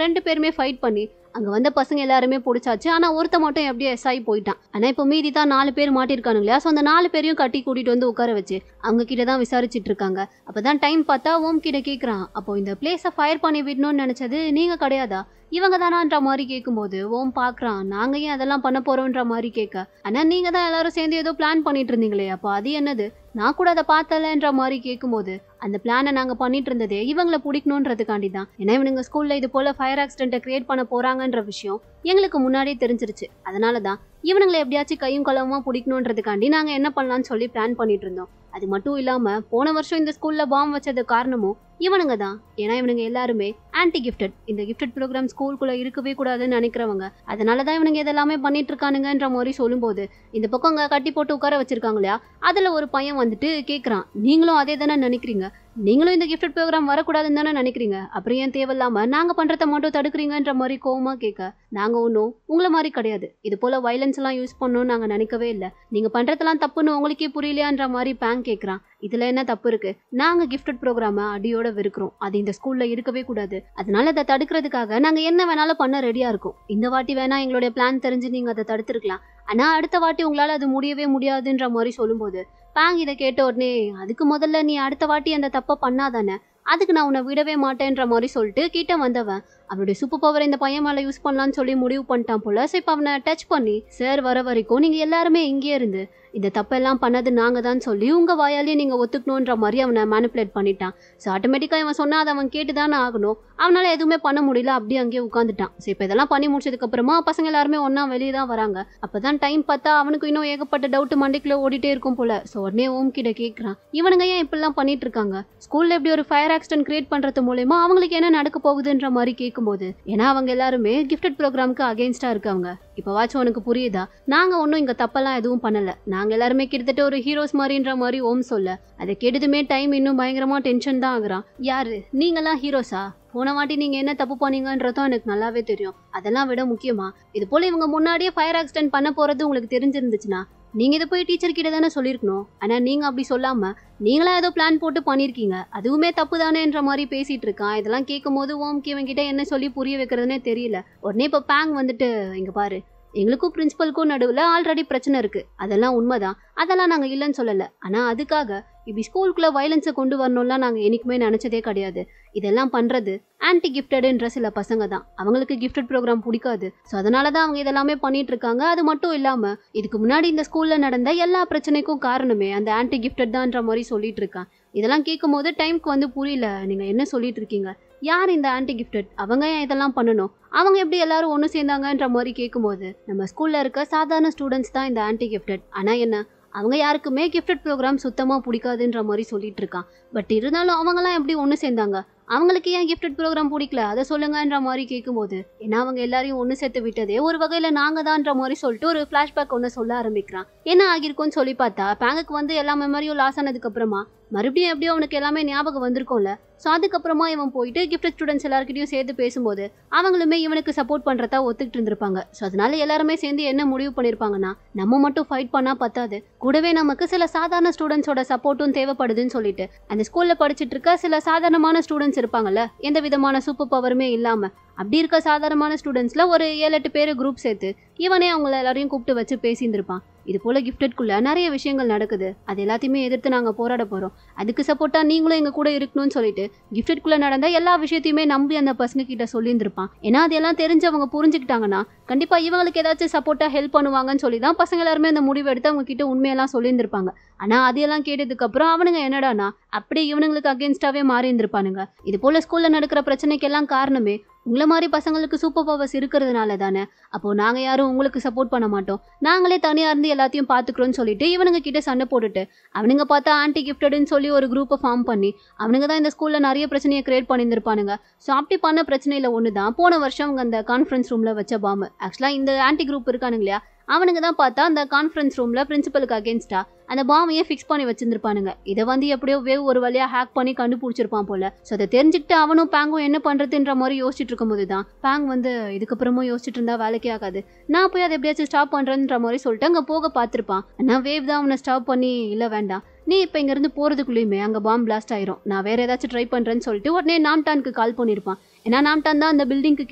2 பேருமே ஃபைட் பண்ணி அங்கே வந்த பசங்க எல்லாருமே பிடிச்சாச்சு. ஆனால் ஒருத்த மட்டும் எப்படியோ எஸ்ஐ போயிட்டான். ஆனால் இப்போ மீதி தான் 4 பேர் மாட்டிருக்கானுங்க இல்லையா, ஸோ அந்த 4 பேரையும் கட்டி கூட்டிகிட்டு வந்து உட்கார வச்சு அவங்க கிட்ட தான் விசாரிச்சுட்டு இருக்காங்க. அப்போ தான் டைம் பார்த்தா ஓம் கிட்ட கேட்குறான், அப்போ இந்த பிளேஸை ஃபயர் பண்ணி விடணும்னு நினச்சது நீங்கள் கிடையாதா, இவங்க தானான்ற மாதிரி கேட்கும்போது ஓம் பார்க்குறான், நாங்கள் ஏன் அதெல்லாம் பண்ண போகிறோன்ற மாதிரி கேட்க, ஆனால் நீங்கள் தான் எல்லாரும் சேர்ந்து ஏதோ பிளான் பண்ணிட்டு இருந்தீங்களே, அப்போ அது என்னது, நான் கூட அதை பார்த்தலன்ற மாதிரி கேட்கும்போது அந்த பிளானை நாங்கள் பண்ணிட்டு இருந்ததே இவங்களை பிடிக்கணுன்றதுக்காண்டி தான். ஏன்னா இவனுங்க ஸ்கூலில் இது போல் ஃபயர் ஆக்சிடென்ட்டை கிரியேட் பண்ண போகிறாங்கன்ற விஷயம் எங்களுக்கு முன்னாடியே தெரிஞ்சிருச்சு. அதனால தான் இவனுங்களை எப்படியாச்சும் கையும் களவுமா பிடிக்கணுன்றதுக்காண்டி நாங்கள் என்ன பண்ணலான்னு சொல்லி பிளான் பண்ணிட்டு இருந்தோம். அது மட்டும் இல்லாமல் போன வருஷம் இந்த ஸ்கூலில் பாம்பு வச்சது காரணமும் இவனுங்க தான். ஏன்னா இவனுங்க எல்லாருமே ஆன்டி கிஃப்டட், இந்த கிஃப்டட் ப்ரோக்ராம் ஸ்கூலுக்குள்ளே இருக்கவே கூடாதுன்னு நினைக்கிறவங்க. அதனால தான் இவனுங்க இதெல்லாமே பண்ணிட்டு இருக்கானுங்கன்ற மாதிரி சொல்லும்போது இந்த பக்கம் அங்கே கட்டி போட்டு உட்கார வச்சிருக்காங்க இல்லையா, அதில் ஒரு பையன் வந்துட்டு கேட்குறான், நீங்களும் அதே தானே நினைக்கிறீங்க, நீங்களும் இந்த கிஃப்டட் ப்ரோக்ராம் வரக்கூடாதுன்னு தானே நினைக்கிறீங்க, அப்புறம் ஏன் தேவையில்லாமல் நாங்கள் பண்ணுறத மட்டும் தடுக்கிறீங்கன்ற மாதிரி கோவமாக கேட்க, நாங்கள் ஒன்றும் உங்களை மாதிரி கிடையாது, இது போல் வைலன்ஸ் எல்லாம் யூஸ் பண்ணணும்னு நாங்கள் நினைக்கவே இல்லை, நீங்கள் பண்ணுறதெல்லாம் தப்புன்னு உங்களுக்கே புரியலையான்ற மாதிரி பேங்க் கேட்குறான். இதில் என்ன தப்பு இருக்குது, நாங்கள் கிஃப்டட் ப்ரோக்ராமை அடியோட வெறுக்கிறோம், அது இந்த ஸ்கூலில் இருக்கவே கூடாது, அதனால அதை தடுக்கிறதுக்காக நாங்கள் என்ன வேணாலும் பண்ண ரெடியாக இருக்கோம், இந்த வாட்டி வேணா எங்களுடைய பிளான் தெரிஞ்சு நீங்கள் அதை தடுத்துருக்கலாம், ஆனால் அடுத்த வாட்டி உங்களால் அது முடியவே முடியாதுன்ற மாதிரி சொல்லும்போது பேங் இதை கேட்ட உடனே, அதுக்கு முதல்ல நீ அடுத்த வாட்டி அந்த தப்பை பண்ணாதானே, அதுக்கு நான் உன்னை விடவே மாட்டேன்ற மாதிரி சொல்லிட்டு கிட்ட வந்தவன் அவருடைய சூப்பர் பவர் இந்த பையன் மேலே யூஸ் பண்ணலான்னு சொல்லி முடிவு பண்ணிட்டான் போல. ஸோ இப்போ அவனை டச் பண்ணி, சார் வர வரைக்கும் நீங்கள் எல்லாருமே இங்கே இருந்து இந்த தப்பெல்லாம் பண்ணது நாங்கள் தான் சொல்லி உங்கள் வாயாலேயே நீங்கள் ஒத்துக்கணுன்ற மாதிரி அவனை மேனிப்புலேட் பண்ணிட்டான். ஸோ ஆட்டோமேட்டிக்காக இவன் சொன்னால் அதை அவன் கேட்டு தானே ஆகணும், அவனால் எதுவுமே பண்ண முடியல, அப்படியே அங்கேயே உட்காந்துட்டான். ஸோ இப்போ இதெல்லாம் பண்ணி முடிச்சதுக்கப்புறமா பசங்க எல்லாருமே ஒன்றா வெளியே தான் வராங்க. அப்போ தான் டைம் பார்த்தா அவனுக்கு இன்னும் ஏகப்பட்ட டவுட்டு மண்டிக்குள்ளே ஓடிட்டே இருக்கும் போல. ஸோ உடனே ஓம் கிட்ட கேட்குறான், இவனுங்க ஏன் இப்படிலாம் பண்ணிட்டு இருக்காங்க, ஸ்கூலில் எப்படி ஒரு ஃபயர் ஆக்சிடென்ட் கிரியேட் பண்ணுறது மூலமா அவங்களுக்கு என்ன நடக்க போகுதுன்ற மாதிரி கேட்கும்போது, ஏன்னா அவங்க எல்லாருமே கிஃப்டட் ப்ரோக்ராமுக்கு அகெயின்ஸ்டாக இருக்காங்க, இப்போ வாட்ச் உனக்கு புரியுதா, நாங்கள் ஒன்றும் இங்கே தப்பெல்லாம் எதுவும் பண்ணலை, நாங்கள் எல்லாருமே கிட்டத்தட்ட ஒரு ஹீரோஸ் மாதிரின்ற மாதிரி ஓம் சொல்ல, அதை கேட்டதுமே டைம் இன்னும் பயங்கரமாக டென்ஷன் தான் ஆகுறான். யாரு நீங்களாம் ஹீரோஸா, போன வாட்டி நீங்க என்ன தப்பு பண்ணீங்கன்றதும் எனக்கு நல்லாவே தெரியும். அதெல்லாம் விட முக்கியமா இது போல இவங்க முன்னாடியே ஃபயர் ஆக்சிடென்ட் பண்ண போறது உங்களுக்கு தெரிஞ்சிருந்துச்சுன்னா நீங்க இதை போய் டீச்சர் கிட்ட தானே சொல்லிருக்கணும். ஆனா நீங்க அப்படி சொல்லாம நீங்களா ஏதோ பிளான் போட்டு பண்ணிருக்கீங்க, அதுவுமே தப்பு தானேன்ற மாதிரி பேசிட்டு இருக்கான். இதெல்லாம் கேட்கும் போது ஓம்கி இவன் கிட்ட என்ன சொல்லி புரிய வைக்கிறதுனே தெரியல. உடனே இப்ப பேங் வந்துட்டு, இங்க பாரு, எங்களுக்கும் பிரின்சிபலுக்கும் நடுவில் ஆல்ரெடி பிரச்சனை இருக்கு, அதெல்லாம் உண்மைதான், அதெல்லாம் நாங்கள் இல்லைன்னு சொல்லலை. ஆனால் அதுக்காக இப்படி ஸ்கூலுக்குள்ளே வயலன்ஸை கொண்டு வரணும்லாம் நாங்கள் என்றைக்குமே நினச்சதே கிடையாது. இதெல்லாம் பண்ணுறது ஆன்டி கிஃப்டடுன்ற சில பசங்க தான். அவங்களுக்கு கிஃப்டட் ப்ரோக்ராம் பிடிக்காது. ஸோ அதனால தான் அவங்க இதெல்லாமே பண்ணிட்டு இருக்காங்க. அது மட்டும் இல்லாமல் இதுக்கு முன்னாடி இந்த ஸ்கூலில் நடந்த எல்லா பிரச்சனைக்கும் காரணமே அந்த ஆன்டி கிஃப்டட் தான்ற மாதிரி சொல்லிட்டு இருக்கான். இதெல்லாம் கேட்கும் போது டைம்க்கு வந்து புரியல, நீங்கள் என்ன சொல்லிட்டு இருக்கீங்க, யார் இந்த ஆன்டி கிஃப்டட், அவங்க ஏன் இதெல்லாம் பண்ணணும், அவங்க எப்படி எல்லாரும் ஒன்று சேர்ந்தாங்கன்ற மாதிரி கேட்கும்போது நம்ம ஸ்கூலில் இருக்க சாதாரண ஸ்டூடெண்ட்ஸ் தான் இந்த ஆன்டி கிஃப்டட். ஆனால் என்ன, அவங்க யாருக்குமே கிஃப்டட் ப்ரோக்ராம் சுத்தமாக பிடிக்காதுன்ற மாதிரி சொல்லிட்டு இருக்கான். பட் இருந்தாலும் அவங்களாம் எப்படி ஒன்று சேர்ந்தாங்க, அவங்களுக்கு ஏன் கிஃப்டட் ப்ரோக்ராம் பிடிக்கல அதை சொல்லுங்கன்ற மாதிரி கேட்கும்போது, ஏன்னா அவங்க எல்லாரையும் ஒன்று சேர்த்து விட்டதே ஒரு வகையில் நாங்கள் தான்ற மாதிரி சொல்லிட்டு ஒரு ஃப்ளாஷ்பேக் ஒன்று சொல்ல ஆரம்பிக்கிறான். என்ன ஆகிருக்கும்னு சொல்லி பார்த்தா பேங்குக்கு வந்து எல்லா மெமரியும் லாஸ் ஆனதுக்கு அப்புறமா மறுபடியும் எப்படியும் அவனுக்கு எல்லாமே ஞாபகம் வந்திருக்கும்ல. ஸோ அதுக்கப்புறமா இவன் போயிட்டு கிஃப்டட் ஸ்டூடெண்ட்ஸ் எல்லாருக்கிட்டையும் சேர்த்து பேசும்போது அவங்களுமே இவனுக்கு சப்போர்ட் பண்ணுறதா ஒத்துக்கிட்டு இருந்திருப்பாங்க. ஸோ அதனால எல்லாருமே சேர்ந்து என்ன முடிவு பண்ணியிருப்பாங்கன்னா, நம்ம மட்டும் ஃபைட் பண்ணால் பத்தாது, கூடவே நமக்கு சில சாதாரண ஸ்டூடெண்ட்ஸோட சப்போர்ட்டும் தேவைப்படுதுன்னு சொல்லிட்டு அந்த ஸ்கூலில் படிச்சுட்டு இருக்க சில சாதாரணமான ஸ்டூடெண்ட்ஸ் இருப்பாங்கல்ல, எந்த விதமான சூப்பர் பவருமே இல்லாமல், அப்படி இருக்க சாதாரணமான ஸ்டூடெண்ட்ஸில் ஒரு 7-8 பேர் குரூப் சேர்த்து இவனே அவங்கள எல்லாரையும் கூப்பிட்டு வச்சு பேசியிருந்திருப்பான். இது போல கிஃப்டட்குள்ள நிறைய விஷயங்கள் நடக்குது, அது எல்லாத்தையுமே எதிர்த்து நாங்கள் போராட போகிறோம், அதுக்கு சப்போர்ட்டாக நீங்களும் எங்கள் கூட இருக்கணும்னு சொல்லிட்டு கிஃப்டட்குள்ளே நடந்த எல்லா விஷயத்தையுமே நம்பி அந்த பசங்க கிட்ட சொல்லியிருந்திருப்பான். ஏன்னா அதெல்லாம் தெரிஞ்சு அவங்க புரிஞ்சுக்கிட்டாங்கன்னா கண்டிப்பாக இவங்களுக்கு ஏதாச்சும் சப்போர்ட்டாக ஹெல்ப் பண்ணுவாங்கன்னு சொல்லி தான் பசங்க எல்லாருமே அந்த முடிவு எடுத்து அவங்க கிட்ட உண்மையெல்லாம் சொல்லியிருந்திருப்பாங்க. ஆனால் அதையெல்லாம் கேட்டதுக்கப்புறம் அவனுங்க என்னடானா அப்படியே இவனுங்களுக்கு அகேன்ஸ்டாகவே மாறி இருந்திருப்பானுங்க. இது போல் ஸ்கூலில் நடக்கிற பிரச்சனைக்கெல்லாம் காரணமே உங்களை மாதிரி பசங்களுக்கு சூப்பர் பவர்ஸ் இருக்கிறதுனால தானே, அப்போது நாங்கள் யாரும் உங்களுக்கு சப்போர்ட் பண்ண மாட்டோம், நாங்களே தனியாக இருந்து எல்லாத்தையும் பார்த்துக்கிறோன்னு சொல்லிட்டு இவனுங்க கிட்ட சண்டை போட்டுட்டு அவனுங்க பார்த்தா ஆன்டி கிஃப்டடுன்னு சொல்லி ஒரு குரூப்பை ஃபார்ம் பண்ணி அவனுங்க தான் இந்த ஸ்கூலில் நிறைய பிரச்சனையை கிரியேட் பண்ணியிருந்திருப்பானுங்க. ஸோ அப்படி பண்ண பிரச்சனையில் ஒன்று தான் போன வருஷம் அவங்க அந்த கான்ஃபரன்ஸ் ரூமில் வச்ச பாம்பு. ஆக்சுவலாக இந்த ஆன்டி குரூப் இருக்கானுங்க இல்லையா, அவனுங்க தான் பார்த்தா அந்த கான்ஃபரன்ஸ் ரூமில் பிரின்சிபலுக்கு அகேன்ஸ்டா அந்த பாமையே ஃபிக்ஸ் பண்ணி வச்சிருந்திருப்பானுங்க. இதை வந்து எப்படியோ வேவ் ஒரு வழியாக ஹேக் பண்ணி கண்டுபிடிச்சிருப்பான் போல. ஸோ அதை தெரிஞ்சுக்கிட்டு அவனும் பேங்கும் என்ன பண்ணுறதுன்ற மாதிரி யோசிச்சுட்டு இருக்கும் போது தான் பேங் வந்து இதுக்கப்புறமும் யோசிச்சுட்டு இருந்தா வேலைக்கே ஆகாது, நான் போய் அதை எப்படியாச்சும் ஸ்டாப் பண்ணுறேன்ற மாதிரி சொல்லிட்டு அங்கே போக பார்த்துருப்பான். ஆனால் வேவ் தான் அவனை ஸ்டாப் பண்ணி, இல்லை வேண்டாம், நீ இப்போ இங்கேருந்து போகிறதுக்குள்ளேயுமே அங்கே பாம்பு பிளாஸ்ட் ஆயிரும், நான் வேறு ஏதாச்சும் ட்ரை பண்ணுறேன்னு சொல்லிட்டு உடனே நாம்டானுக்கு கால் பண்ணியிருப்பான். ஏன்னா நாம்டான் தான் அந்த பில்டிங்க்கு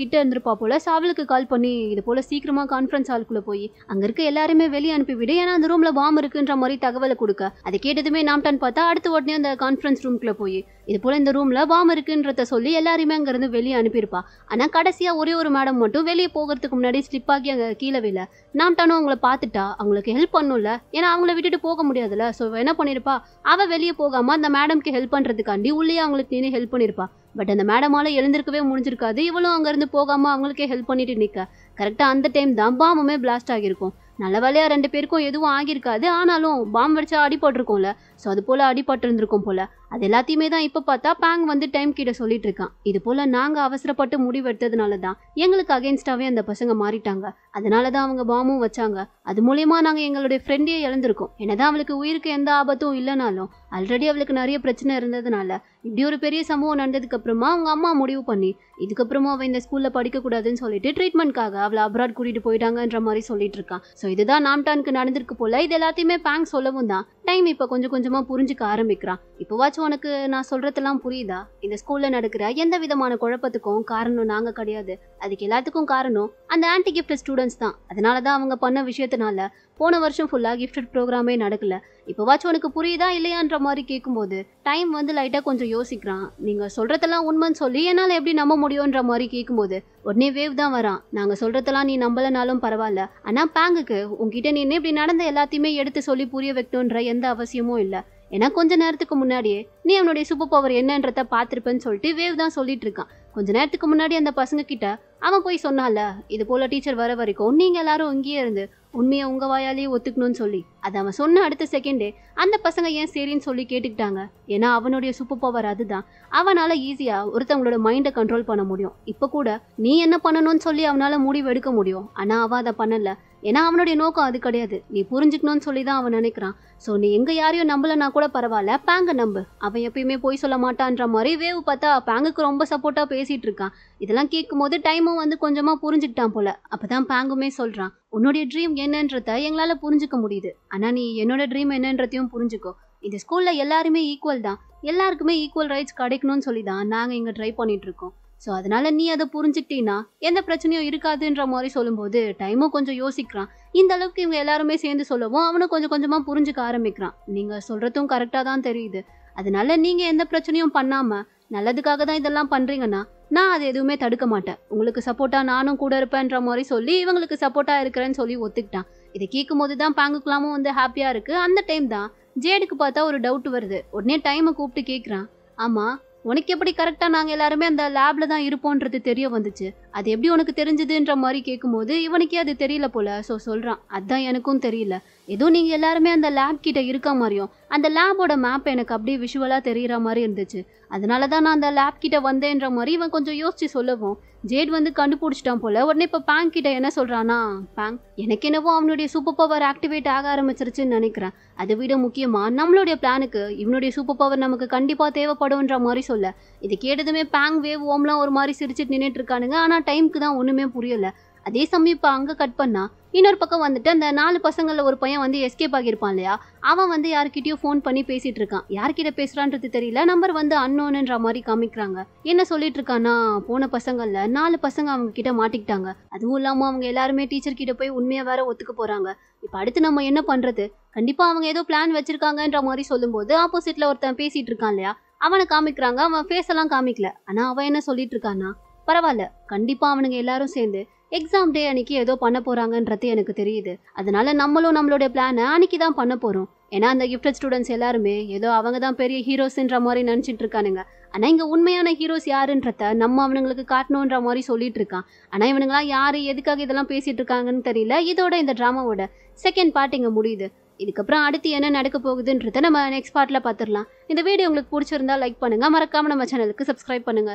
கிட்டே இருந்திருப்பா போல. ஸோ அவளுக்கு கால் பண்ணி இது போல் சீக்கிரமாக கான்ஃபரன்ஸ் ஹாலுக்குள்ளே போய் அங்கே இருக்க எல்லாருமே வெளியே அனுப்பிவிடு, ஏன்னா அந்த ரூமில் பாம்பு இருக்குன்ற மாதிரி தகவலை கொடுக்க. அதை கேட்டதுமே நாம்டான் பார்த்தா அடுத்து உடனே அந்த கான்ஃபரன்ஸ் ரூம்குள்ளே போய் இது போல் இந்த ரூமில் பாம்பு இருக்குன்றத சொல்லி எல்லாருமே அங்கேருந்து வெளியே அனுப்பியிருப்பா. ஆனால் கடைசியாக ஒரே ஒரு மேடம் மட்டும் வெளியே போகிறதுக்கு முன்னாடி ஸ்லிப் ஆகி அங்கே கீழே விழ. நாம்டானும் அவங்கள பார்த்துட்டா அவங்களுக்கு ஹெல்ப் பண்ணும்ல, ஏன்னா அவங்கள விட்டுட்டு போக முடியாதுல்ல. ஸோ என்ன பண்ணியிருப்பா, அவள் வெளியே போகாமல் அந்த மேடம்க்கு ஹெல்ப் பண்ணுறதுக்காண்டி உள்ளே அவங்களுக்கு நீனே ஹெல்ப் பண்ணியிருப்பா. பட் அந்த மேடமால எழுந்திருக்கவே முடிஞ்சிருக்காது, இவளும் அங்கேருந்து போகாமல் அவங்களுக்கே ஹெல்ப் பண்ணிட்டு நிற்க. கரெக்டாக அந்த டைம் தான் பாம்புமே பிளாஸ்ட் ஆகியிருக்கும். நல்ல வேலையா 2 பேருக்கும் எதுவும் ஆகியிருக்காது, ஆனாலும் பாம்பு வச்சா அடிபட்டிருக்கும்ல. ஸோ அது போல் அடிபட்டு இருந்திருக்கும் போல. அது எல்லாத்தையுமே தான் இப்போ பார்த்தா பேங் வந்து டைம் கிட்ட சொல்லிட்டு இருக்கான். இது போல் நாங்கள் அவசரப்பட்டு முடிவு எடுத்ததுனால தான் எங்களுக்கு அகேன்ஸ்டாகவே அந்த பசங்க மாறிட்டாங்க, அதனால தான் அவங்க பாம்பும் வச்சாங்க, அது மூலயமா நாங்கள் எங்களுடைய ஃப்ரெண்டையே இழந்திருக்கோம். என்னதான் அவளுக்கு உயிருக்கு எந்த ஆபத்தும் இல்லைனாலும் ஆல்ரெடி அவளுக்கு நிறைய பிரச்சனை இருந்ததுனால இப்படி ஒரு பெரிய சம்பவம் நடந்ததுக்கு அப்புறமா அவங்க அம்மா முடிவு பண்ணி இதுக்கப்புறமா அவள் இந்த ஸ்கூலில் படிக்கக்கூடாதுன்னு சொல்லிட்டு ட்ரீட்மெண்ட்காக அவளை அப்ராட் கூட்டிகிட்டு போயிட்டாங்கன்ற மாதிரி சொல்லிட்டு இருக்கான். ஸோ இதுதான் நாம்டானுக்கு நடந்திருக்கு போல. இது எல்லாத்தையுமே பேங் சொல்லவும் தான் டைம் இப்போ கொஞ்சம் கொஞ்சமாக புரிஞ்சுக்க ஆரம்பிக்கிறான். இப்போவாச்சும் உனக்கு நான் சொல்கிறதெல்லாம் புரியுதா, இந்த ஸ்கூலில் நடக்கிற எந்த விதமான குழப்பத்துக்கும் காரணம் நாங்கள் கிடையாது, அதுக்கு எல்லாத்துக்கும் காரணம் அந்த ஆன்டி கிஃப்ட் ஸ்டூடெண்ட்ஸ் தான். அதனால தான் அவங்க பண்ண விஷயத்தினால போன வருஷம் ஃபுல்லாக கிஃப்டட் ப்ரோக்ராமே நடக்கல. இப்போவாச்சும் உனக்கு புரியுதா இல்லையான்ற மாதிரி கேட்கும்போது டைம் வந்து லைட்டாக கொஞ்சம் யோசிக்கிறான். நீங்கள் சொல்கிறதெல்லாம் உண்மைன்னு சொல்லி என்னால் எப்படி நம்ப முடியுன்ற மாதிரி கேட்கும்போது உடனே வேவ் தான் வரான். நாங்கள் சொல்கிறதெல்லாம் நீ நம்பலைனாலும் பரவாயில்ல, ஆனால் பேங்குக்கு உங்ககிட்ட நீ என்ன இப்படி நடந்த எல்லாத்தையுமே எடுத்து சொல்லி புரிய வைக்கணுன்ற எந்த அவசியமும் இல்லை, ஏன்னா கொஞ்ச நேரத்துக்கு முன்னாடியே நீ அவனுடைய சூப்பர் பவர் என்னன்றத பார்த்துருப்பேன்னு சொல்லிட்டு வேவ் தான் சொல்லிட்டு இருக்கான். கொஞ்ச நேரத்துக்கு முன்னாடி அந்த பசங்க கிட்ட அவன் போய் சொன்னால இது போல டீச்சர் வர வரைக்கும் நீங்க எல்லாரும் இங்கேயே இருந்து உண்மையை உங்க வாயாலேயே ஒத்துக்கணும்னு சொல்லி அது அவன் சொன்ன அடுத்த செகண்டே அந்த பசங்க ஏன் சரின்னு சொல்லி கேட்டுக்கிட்டாங்க. ஏன்னா அவனுடைய சூப்பர் பவர் அதுதான். அவனால ஈஸியா ஒருத்தவங்களோட மைண்டை கண்ட்ரோல் பண்ண முடியும். இப்ப கூட நீ என்ன பண்ணணும்னு சொல்லி அவனால முடிவு எடுக்க முடியும். ஆனா அவன் அதை பண்ணல. ஏன்னா அவனுடைய நோக்கம் அது கிடையாது. நீ புரிஞ்சுக்கணும்னு சொல்லி தான் அவன் நினைக்கிறான். ஸோ நீ எங்க யாரையும் நம்பலனா கூட பரவாயில்ல, பேங்க நம்பு. அவன் எப்பயுமே போய் சொல்ல மாட்டான்ற மாதிரி வேவ் பார்த்தா பேங்குக்கு ரொம்ப சப்போர்ட்டா பேசிட்டு இருக்கான். இதெல்லாம் கேட்கும் போது டைமும் வந்து கொஞ்சமா புரிஞ்சுக்கிட்டான் போல. அப்பதான் பேங்குமே சொல்றான், உன்னுடைய ட்ரீம் என்னன்றத எங்களால புரிஞ்சுக்க முடியுது. ஆனா நீ என்னோட ட்ரீம் என்னன்றதையும் புரிஞ்சுக்கோ. இந்த ஸ்கூல்ல எல்லாருமே ஈக்குவல் தான். எல்லாருக்குமே ஈக்குவல் ரைட்ஸ் கிடைக்கணும்னு சொல்லி தான் நாங்க இங்க ட்ரை பண்ணிட்டு இருக்கோம். ஸோ அதனால நீ அதை புரிஞ்சுக்கிட்டீங்கன்னா எந்த பிரச்சனையும் இருக்காதுன்ற மாதிரி சொல்லும்போது டைமும் கொஞ்சம் யோசிக்கிறான். இந்த அளவுக்கு இவங்க எல்லாருமே சேர்ந்து சொல்லவும் அவனும் கொஞ்சம் கொஞ்சமா புரிஞ்சுக்க ஆரம்பிக்கிறான். நீங்க சொல்றதும் கரெக்டா தான் தெரியுது. அதனால நீங்க எந்த பிரச்சனையும் பண்ணாம நல்லதுக்காக தான் இதெல்லாம் பண்றீங்கன்னா நான் அதை எதுவுமே தடுக்க மாட்டேன். உங்களுக்கு சப்போர்ட்டா நானும் கூட இருப்பேன்ற மாதிரி சொல்லி இவங்களுக்கு சப்போர்ட்டா இருக்கிறேன்னு சொல்லி ஒத்துக்கிட்டான். இதை கேட்கும் போது தான் பேங்குக்கெல்லாமும் வந்து ஹாப்பியா இருக்கு. அந்த டைம் தான் ஜேடுக்கு பார்த்தா ஒரு டவுட் வருது. உடனே டைமை கூப்பிட்டு கேட்குறான், ஆமா உனக்கு எப்படி கரெக்டா நாங்க எல்லாருமே அந்த லேப்ல தான் இருப்போன்றது தெரிய வந்துச்சு, அது எப்படி உனக்கு தெரிஞ்சதுன்ற மாதிரி கேட்கும்போது இவனுக்கே அது தெரியல போல. ஸோ சொல்றான், அதான் எனக்கும் தெரியல, ஏதோ நீங்க எல்லாருமே அந்த லேப் கிட்ட இருக்க மாதிரியும் அந்த லேபோட மேப் எனக்கு அப்படியே விஷுவலா தெரியற மாதிரி இருந்துச்சு, அதனாலதான் நான் அந்த லேப் கிட்ட வந்தேன்ற மாதிரி இவன் கொஞ்சம் யோசிச்சு சொல்லவும் ஜேட் வந்து கண்டுபிடிச்சிட்டான் போல. உடனே இப்ப பேங்க் கிட்ட என்ன சொல்றானா, பேங்க் எனக்கு என்னவோ அவனுடைய சூப்பர் பவர் ஆக்டிவேட் ஆக ஆரம்பிச்சிருச்சுன்னு நினைக்கிறேன். அதை விட முக்கியமா நம்மளுடைய பிளானுக்கு இவனுடைய சூப்பர் பவர் நமக்கு கண்டிப்பா தேவைப்படும்ன்ற மாதிரி சொல்ல இது கேட்டதுமே பேங் வேவ் ஓம்லாம் ஒரு மாதிரி சிரிச்சிட்டு நின்றுட்டு இருக்கானுங்க. ஆனா டைமுக்கு தான் ஒண்ணுமே புரியல. அதே சமயம் இப்ப அங்க கட் பண்ணா இன்னொரு பக்கம் வந்துட்டு அந்த 4 பசங்கள்ல ஒரு பையன் வந்து எஸ்கேப் ஆகியிருப்பான் இல்லையா, அவன் வந்து யார்கிட்டயும் ஃபோன் பண்ணி பேசிட்டு இருக்கான். யார்கிட்ட பேசுறான்றது தெரியல, நம்பர் வந்து அன்னோன்ன்ற மாதிரி காமிக்கிறாங்க. என்ன சொல்லிட்டு இருக்கான்னா, போன பசங்கள்ல 4 பசங்க அவங்க கிட்ட மாட்டிக்கிட்டாங்க. அதுவும் இல்லாம அவங்க எல்லாருமே டீச்சர் கிட்ட போய் உண்மையா வேற ஒத்துக்க போறாங்க. இப்ப அடுத்து நம்ம என்ன பண்றது, கண்டிப்பா அவங்க ஏதோ பிளான் வச்சிருக்காங்கன்ற மாதிரி சொல்லும்போது ஆப்போசிட்ல ஒருத்தன் பேசிட்டு இருக்கான் இல்லையா, அவனை காமிக்கிறாங்க. அவன் ஃபேஸ் எல்லாம் காமிக்கல. ஆனா அவன் என்ன சொல்லிட்டு இருக்கான்னா, பரவாயில்ல கண்டிப்பா அவனுங்க எல்லாரும் சேர்ந்து எக்ஸாம் டே அன்னைக்கு ஏதோ பண்ண போறாங்கன்றது எனக்கு தெரியுது. அதனால நம்மளும் நம்மளுடைய பிளானை அன்னைக்கு தான் பண்ண போறோம். ஏன்னா அந்த கிஃப்டட் ஸ்டூடெண்ட்ஸ் எல்லாருமே ஏதோ அவங்க தான் பெரிய ஹீரோஸ்ன்ற மாதிரி நினைச்சிட்டு இருக்கானுங்க. ஆனா இங்க உண்மையான ஹீரோஸ் யாருன்றத நம்ம அவனுங்களுக்கு காட்டணுன்ற மாதிரி சொல்லிட்டு இருக்கான். ஆனா இவனுங்களாம் யாரு எதுக்காக இதெல்லாம் பேசிட்டு இருக்காங்கன்னு தெரியல. இதோட இந்த டிராமாவோட செகண்ட் பார்ட் இங்க முடியுது. இதுக்கப்புறம் அடுத்து என்ன நடக்க போகுதுன்றத நம்ம நெக்ஸ்ட் பார்ட்ல பாத்துடலாம். இந்த வீடியோ உங்களுக்கு பிடிச்சிருந்தா லைக் பண்ணுங்க, மறக்காம நம்ம சேனலுக்கு சப்ஸ்கிரைப் பண்ணுங்க.